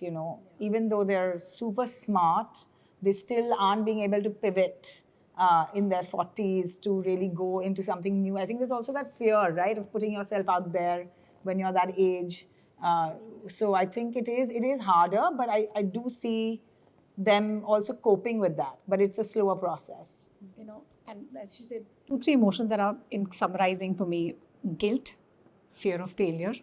Even though they're super smart, they still aren't being able to pivot in their 40s to really go into something new. I think there's also that fear, right, of putting yourself out there when you're that age. So I think it is harder, but I do see them also coping with that. But it's a slower process. And as she said, 2-3 emotions that are in summarizing for me: guilt, fear of failure,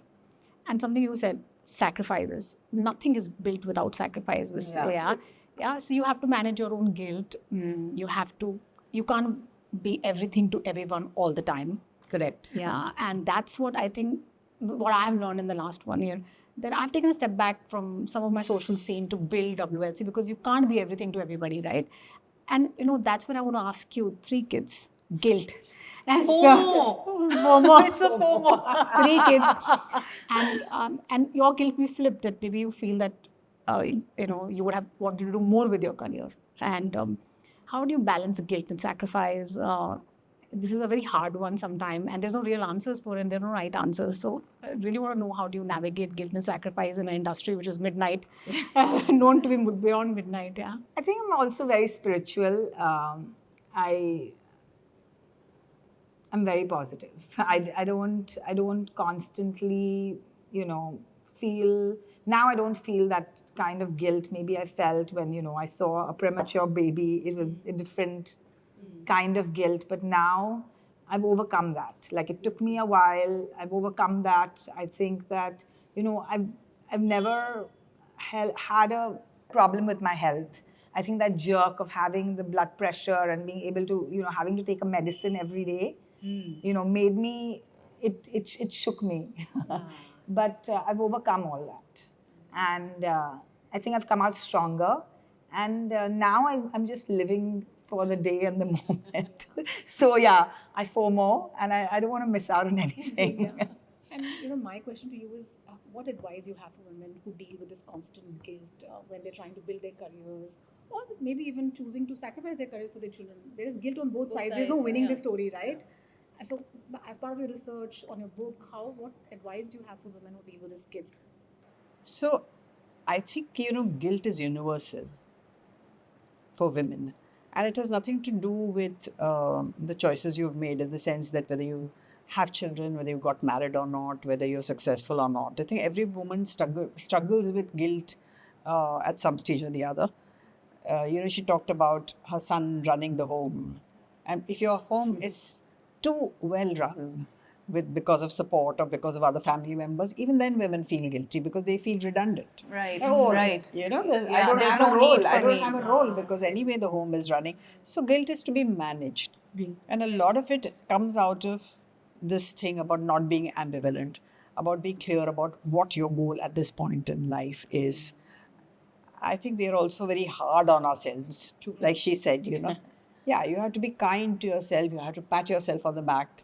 and something you said, sacrifices. Nothing is built without sacrifices. Yeah. So you have to manage your own guilt. You can't be everything to everyone all the time. Correct. Yeah. And that's what I think, what I've learned in the last 1 year, that I've taken a step back from some of my social scene to build WLC, because you can't be everything to everybody, right? And that's when I want to ask you, 3 kids, guilt. FOMO. It's a FOMO. 3 kids. And your guilt we flipped it. Maybe you feel that, you would have wanted to do more with your career. And how do you balance guilt and sacrifice? This is a very hard one sometimes, and there's no real answers for it, and there are no right answers. So I really want to know, how do you navigate guilt and sacrifice in an industry which is midnight, known to be beyond midnight, yeah? I think I'm also very spiritual. I'm very positive. I don't constantly, feel. Now I don't feel that kind of guilt maybe I felt when, I saw a premature baby. It was a different kind of guilt, but now I've overcome that. Like, it took me a while. I've overcome that. I think that, I've never had a problem with my health. I think that jerk of having the blood pressure and being able to, having to take a medicine every day, made me, it shook me. But I've overcome all that. And I think I've come out stronger. And now I'm just living for the day and the moment. So yeah, I FOMO, and I don't want to miss out on anything. Yeah. And my question to you is, what advice you have for women who deal with this constant guilt when they're trying to build their careers, or maybe even choosing to sacrifice their careers for their children? There is guilt on both sides. There's no winning this story, right? So, as part of your research on your book, what advice do you have for women who deal with this guilt? So, I think, guilt is universal for women. And it has nothing to do with the choices you've made, in the sense that whether you have children, whether you got married or not, whether you're successful or not. I think every woman struggles with guilt at some stage or the other. She talked about her son running the home. And if your home is too well run, because of support or because of other family members, even then women feel guilty because they feel redundant. Right, Oh, right. I Yeah, don't there's have no a role. need for I don't me. have a role because anyway the home is running. So guilt is to be managed. And a lot of it comes out of this thing about not being ambivalent, about being clear about what your goal at this point in life is. I think we are also very hard on ourselves. Like she said, Yeah, you have to be kind to yourself. You have to pat yourself on the back.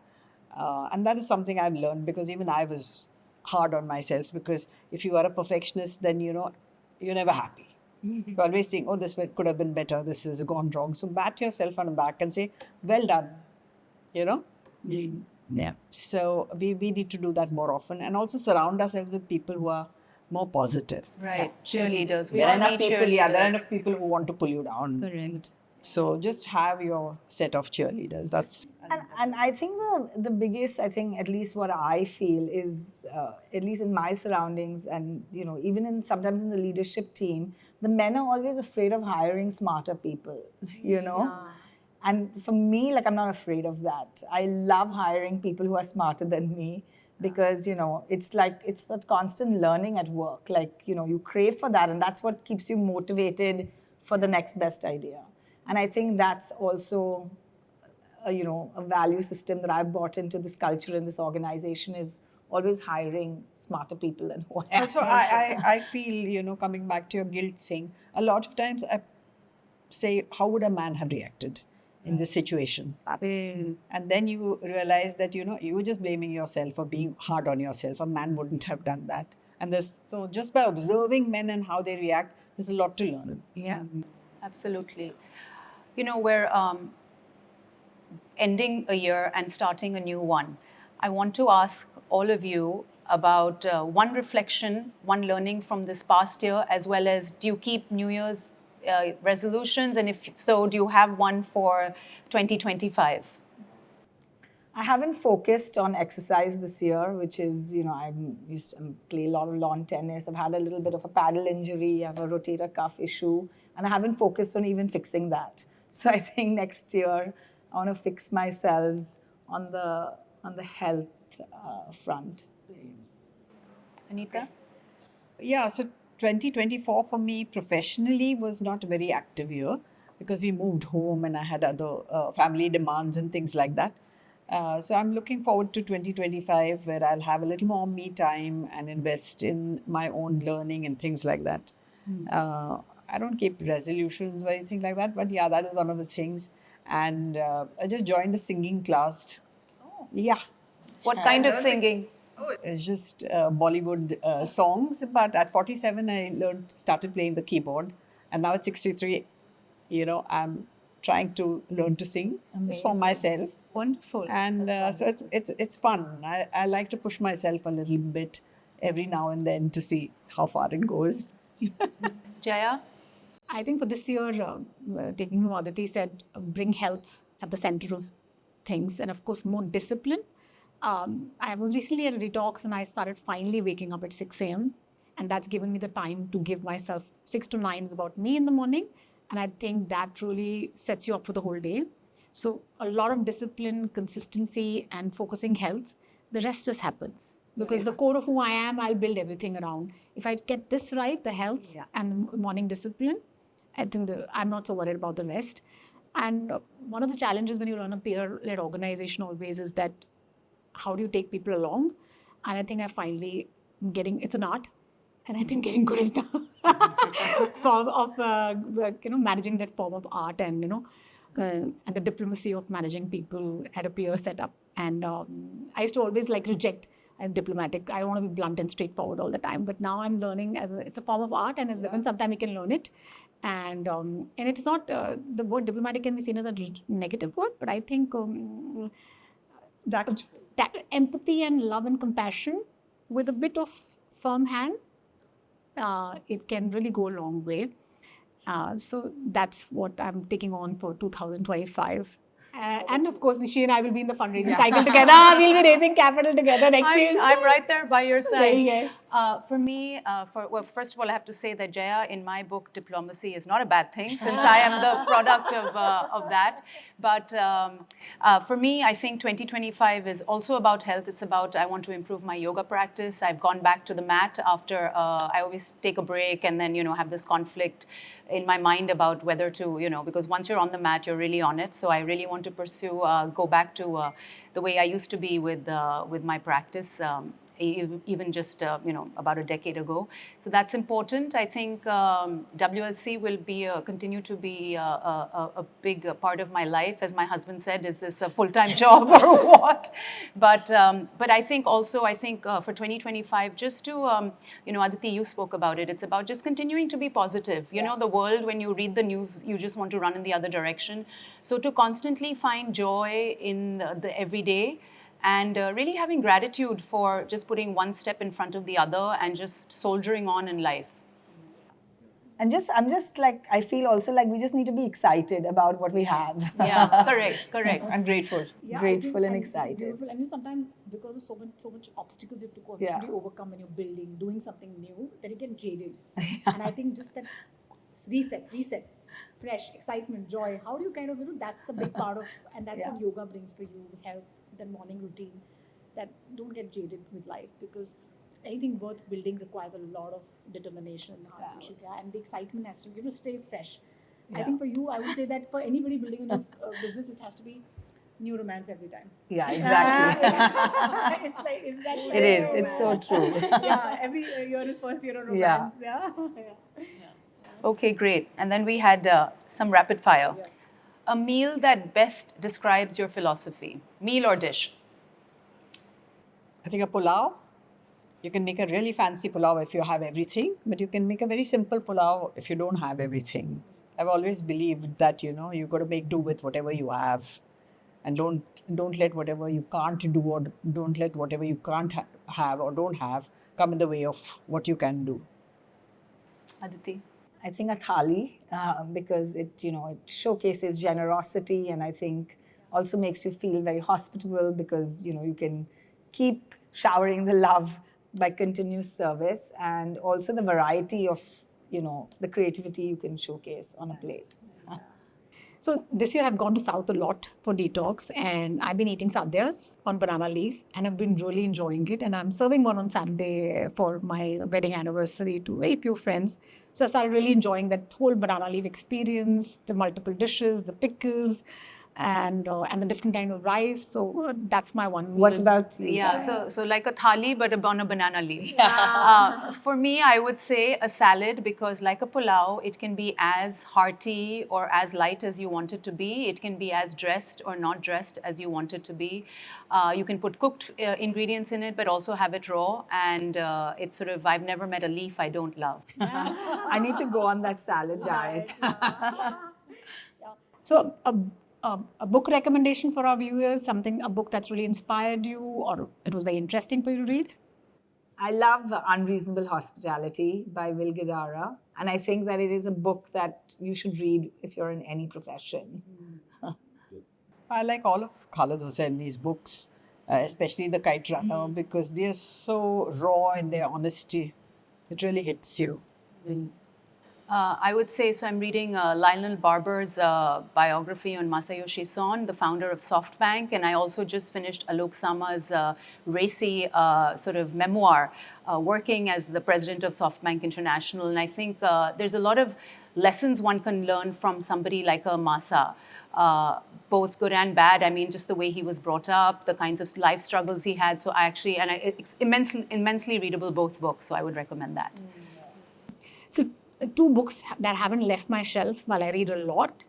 And that is something I've learned, because even I was hard on myself, because if you are a perfectionist, then, you're never happy. You're always saying, oh, this could have been better. This has gone wrong. So pat yourself on the back and say, well done. Yeah. So we need to do that more often, and also surround ourselves with people who are more positive. Right. Cheerleaders. We There are all enough need people, cheerleaders. there are enough people who want to pull you down. Correct. So just have your set of cheerleaders. That's And I think the biggest, I think, at least what I feel is, at least in my surroundings and, even sometimes in the leadership team, the men are always afraid of hiring smarter people, And for me, like, I'm not afraid of that. I love hiring people who are smarter than me because, it's like, it's that constant learning at work. Like, you crave for that, and that's what keeps you motivated for the next best idea. And I think that's also a value system that I've brought into this culture and this organization is always hiring smarter people than who I am. also, I feel, coming back to your guilt thing, a lot of times I say, how would a man have reacted in this situation? And then you realize that, you were just blaming yourself for being hard on yourself. A man wouldn't have done that. And so just by observing men and how they react, there's a lot to learn. Yeah, absolutely. We're ending a year and starting a new one. I want to ask all of you about one reflection, one learning from this past year, as well as do you keep New Year's resolutions? And if so, do you have one for 2025? I haven't focused on exercise this year, which is, I used to play a lot of lawn tennis. I've had a little bit of a paddle injury. I have a rotator cuff issue, and I haven't focused on even fixing that. So I think next year I want to fix myself on the health front. Anita? Yeah, so 2024 for me professionally was not a very active year because we moved home and I had other family demands and things like that. So I'm looking forward to 2025 where I'll have a little more me time and invest in my own learning and things like that. I don't keep resolutions or anything like that, but yeah, that is one of the things. And I just joined a singing class. Oh. Yeah. What kind of singing? It's just Bollywood songs. But at 47, I started playing the keyboard. And now at 63, I'm trying to learn to sing just for myself. Wonderful. And so it's fun. I like to push myself a little bit every now and then to see how far it goes. Jaya? I think for this year, taking what Aditi said, bring health at the center of things, and of course, more discipline. I was recently at a detox and I started finally waking up at 6 a.m. And that's given me the time to give myself 6 to 9 is about me in the morning. And I think that really sets you up for the whole day. So a lot of discipline, consistency, and focusing health, the rest just happens. Because the core of who I am, I'll build everything around. If I get this right, the health and morning discipline, I think I'm not so worried about the rest. And one of the challenges when you run a peer-led organization always is that how do you take people along? And I think I finally it's an art, and I think getting good at the form of managing that form of art and and the diplomacy of managing people at a peer setup. And I used to always reject diplomatic. I don't want to be blunt and straightforward all the time. But now I'm learning it's a form of art, and as women, sometimes we can learn it. And it's not the word diplomatic can be seen as a negative word, but I think that empathy and love and compassion with a bit of firm hand, it can really go a long way. So that's what I'm taking on for 2025. And of course, she and I will be in the fundraising cycle together. We'll be raising capital together next year. I'm right there by your side. Yes. For me, first of all, I have to say that Jaya, in my book, diplomacy is not a bad thing since I am the product of that. But for me, I think 2025 is also about health. It's about I want to improve my yoga practice. I've gone back to the mat after I always take a break and then have this conflict in my mind about whether to because once you're on the mat, you're really on it. So I really want to pursue go back to the way I used to be with my practice. Even just about a decade ago. So that's important. I think WLC will continue to be a big part of my life. As my husband said, is this a full-time job or what? But I think also for 2025, just to Aditi, you spoke about it. It's about just continuing to be positive. The world, when you read the news, you just want to run in the other direction. So to constantly find joy in the everyday. And really having gratitude for just putting one step in front of the other and just soldiering on in life. And I'm just like, I feel also like we just need to be excited about what we have. Yeah, correct. I'm grateful. Yeah, Grateful and excited. Beautiful. And sometimes because of so much obstacles you have to constantly overcome when you're building, doing something new, that you get jaded. And I think just that reset, fresh, excitement, joy. How do you kind of, that's the big part of, and that's what yoga brings for you, health, the morning routine, that don't get jaded with life, because anything worth building requires a lot of determination, hardship, and the excitement has to, stay fresh. I think for you, I would say that for anybody building a new business, it has to be new romance every time. Yeah, exactly. It's like, is that It is. It's so true. Yeah, every year is first year of romance. Yeah. Okay, great. And then we had some rapid fire. Yeah. A meal that best describes your philosophy. Meal or dish? I think a pulao. You can make a really fancy pulao if you have everything, but you can make a very simple pulao if you don't have everything. I've always believed that, you've got to make do with whatever you have, and don't let whatever you can't do, or don't let whatever you can't have or don't have come in the way of what you can do. Aditi? I think a thali, because it showcases generosity, and I think also makes you feel very hospitable, because you can keep showering the love by continuous service, and also the variety of the creativity you can showcase on a plate. So this year I've gone to South a lot for detox, and I've been eating sadhyas on banana leaf, and I've been really enjoying it. And I'm serving one on Saturday for my wedding anniversary to very few friends. So I started really enjoying that whole banana leaf experience, the multiple dishes, the pickles, and the different kind of rice. So that's my one meal. What about you? Yeah, so like a thali, but on a banana leaf. For me, I would say a salad, because like a pulao, it can be as hearty or as light as you want it to be. It can be as dressed or not dressed as you want it to be. You can put cooked ingredients in it, but also have it raw. And it's sort of, I've never met a leaf I don't love. I need to go on that salad diet. So a book recommendation for our viewers, a book that's really inspired you, or it was very interesting for you to read? I love Unreasonable Hospitality by Will Guidara, and I think that it is a book that you should read if you're in any profession. I like all of Khaled Hosseini's books, especially The Kite Runner, because they're so raw in their honesty. It really hits you. I would say, so I'm reading Lionel Barber's biography on Masayoshi Son, the founder of SoftBank, and I also just finished Alok Sama's racy sort of memoir, working as the president of SoftBank International. And I think there's a lot of lessons one can learn from somebody like a Masa, both good and bad. I mean, just the way he was brought up, the kinds of life struggles he had. So it's immensely readable, both books, so I would recommend that. So two books that haven't left my shelf while I read a lot.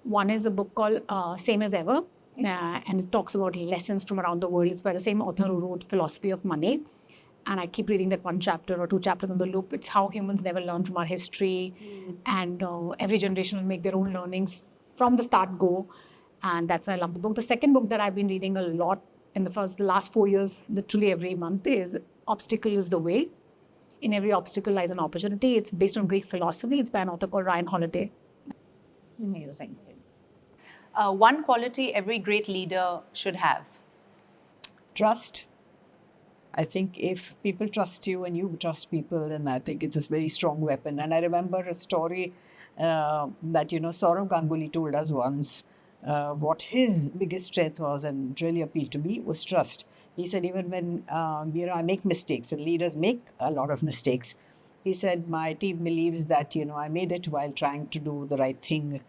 One is a book called Same as Ever, and it talks about lessons from around the world. It's by the same author who wrote Philosophy of Money. And I keep reading that one chapter or two chapters on the loop. It's how humans never learn from our history, and every generation will make their own learnings from the start go. And that's why I love the book. The second book that I've been reading a lot in the last 4 years, literally every month, is Obstacle is the Way. In every obstacle lies an opportunity. It's based on Greek philosophy. It's by an author called Ryan Holiday. Amazing. One quality every great leader should have. Trust. I think if people trust you and you trust people, then I think it's a very strong weapon. And I remember a story that, Saurav Ganguly told us once, what his biggest strength was and really appealed to me was trust. He said, even when, I make mistakes, and leaders make a lot of mistakes, he said, my team believes that, I made it while trying to do the right thing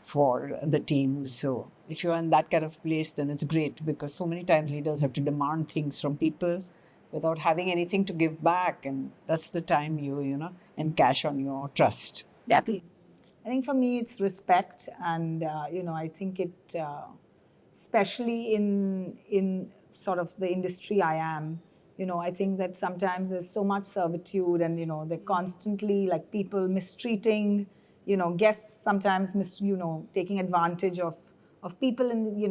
for the team. So if you're in that kind of place, then it's great, because so many times leaders have to demand things from people without having anything to give back. And that's the time you encash on your trust. Definitely. I think for me, it's respect. And, I think it, especially in sort of the industry I am, I think that sometimes there's so much servitude, and, they're constantly like people mistreating, guests sometimes taking advantage of people, and,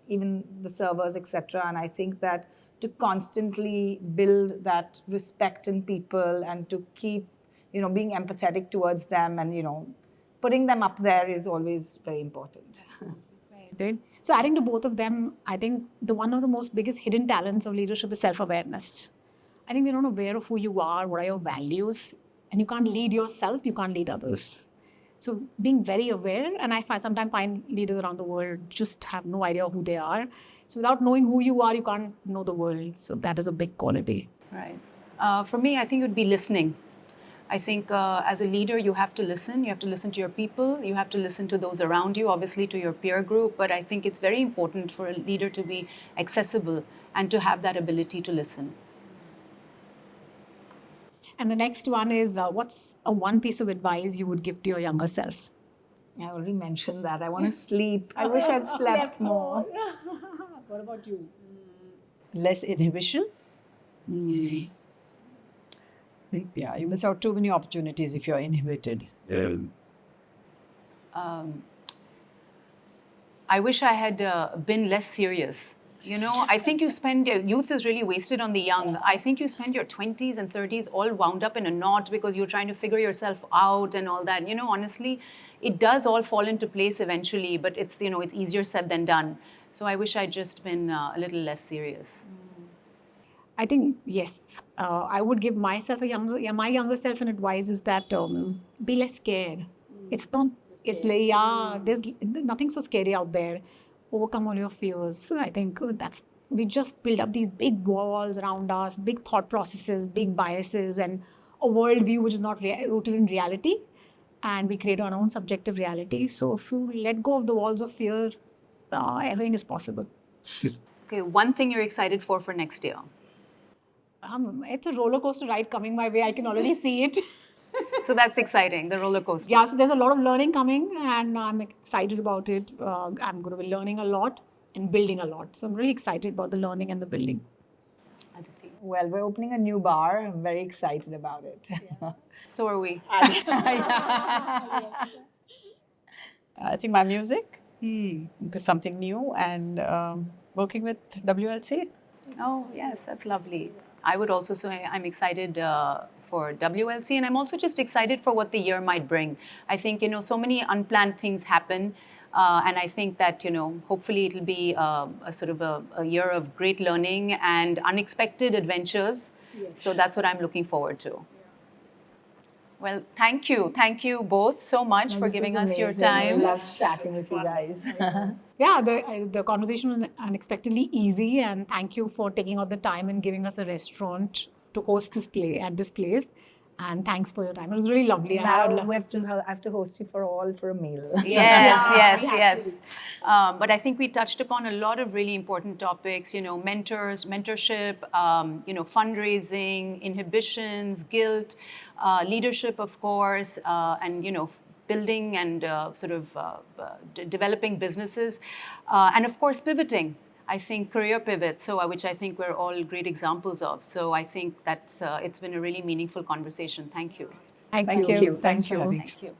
even the servers, etc. And I think that to constantly build that respect in people and to keep, being empathetic towards them and, putting them up there is always very important. Right. So adding to both of them, I think one of the most biggest hidden talents of leadership is self-awareness. I think we're not aware of who you are, what are your values, and you can't lead yourself, you can't lead others. So being very aware, and I sometimes find leaders around the world just have no idea who they are. So without knowing who you are, you can't know the world. So that is a big quality. Right. For me, I think it would be listening. I think as a leader, you have to listen. You have to listen to your people. You have to listen to those around you, obviously to your peer group. But I think it's very important for a leader to be accessible and to have that ability to listen. And the next one is, what's one piece of advice you would give to your younger self? I already mentioned that. I want to sleep. I wish I'd slept more. What about you? Less inhibition. Yeah, you miss out too many opportunities if you're inhibited. I wish I had been less serious. I think youth is really wasted on the young. I think you spend your 20s and 30s all wound up in a knot because you're trying to figure yourself out and all that. Honestly, it does all fall into place eventually, but it's easier said than done. So I wish I'd just been a little less serious. I think, yes, I would give my younger self an advice is that be less scared. It's like, there's nothing so scary out there. Overcome all your fears. I think we just build up these big walls around us, big thought processes, big biases, and a worldview which is not rooted in reality. And we create our own subjective reality. So if you let go of the walls of fear, everything is possible. Okay, one thing you're excited for next year? It's a roller coaster ride coming my way. I can already see it. So that's exciting, the roller coaster. Yeah, so there's a lot of learning coming and I'm excited about it. I'm going to be learning a lot and building a lot. So I'm really excited about the learning and the building. Aditi. Well, we're opening a new bar. I'm very excited about it. Yeah. So are we. I think my music is something new and working with WLC. Oh, yes, that's lovely. I would also say I'm excited for WLC, and I'm also just excited for what the year might bring. I think, so many unplanned things happen, and I think that, hopefully it'll be a sort of a year of great learning and unexpected adventures. Yes. So that's what I'm looking forward to. Well, thank you both so much for giving us your time. I loved chatting with you guys. Yeah, the conversation was unexpectedly easy, and thank you for taking out the time and giving us a restaurant to host this play at this place. And thanks for your time. It was really lovely. Now I have to host you for a meal. Yes. But I think we touched upon a lot of really important topics, mentorship, fundraising, inhibitions, guilt, leadership, of course, and, building and developing businesses. And of course, pivoting. I think career pivots, which I think we're all great examples of. So I think that's it's been a really meaningful conversation. Thank you. Thank you. Thanks for having me. Thank you.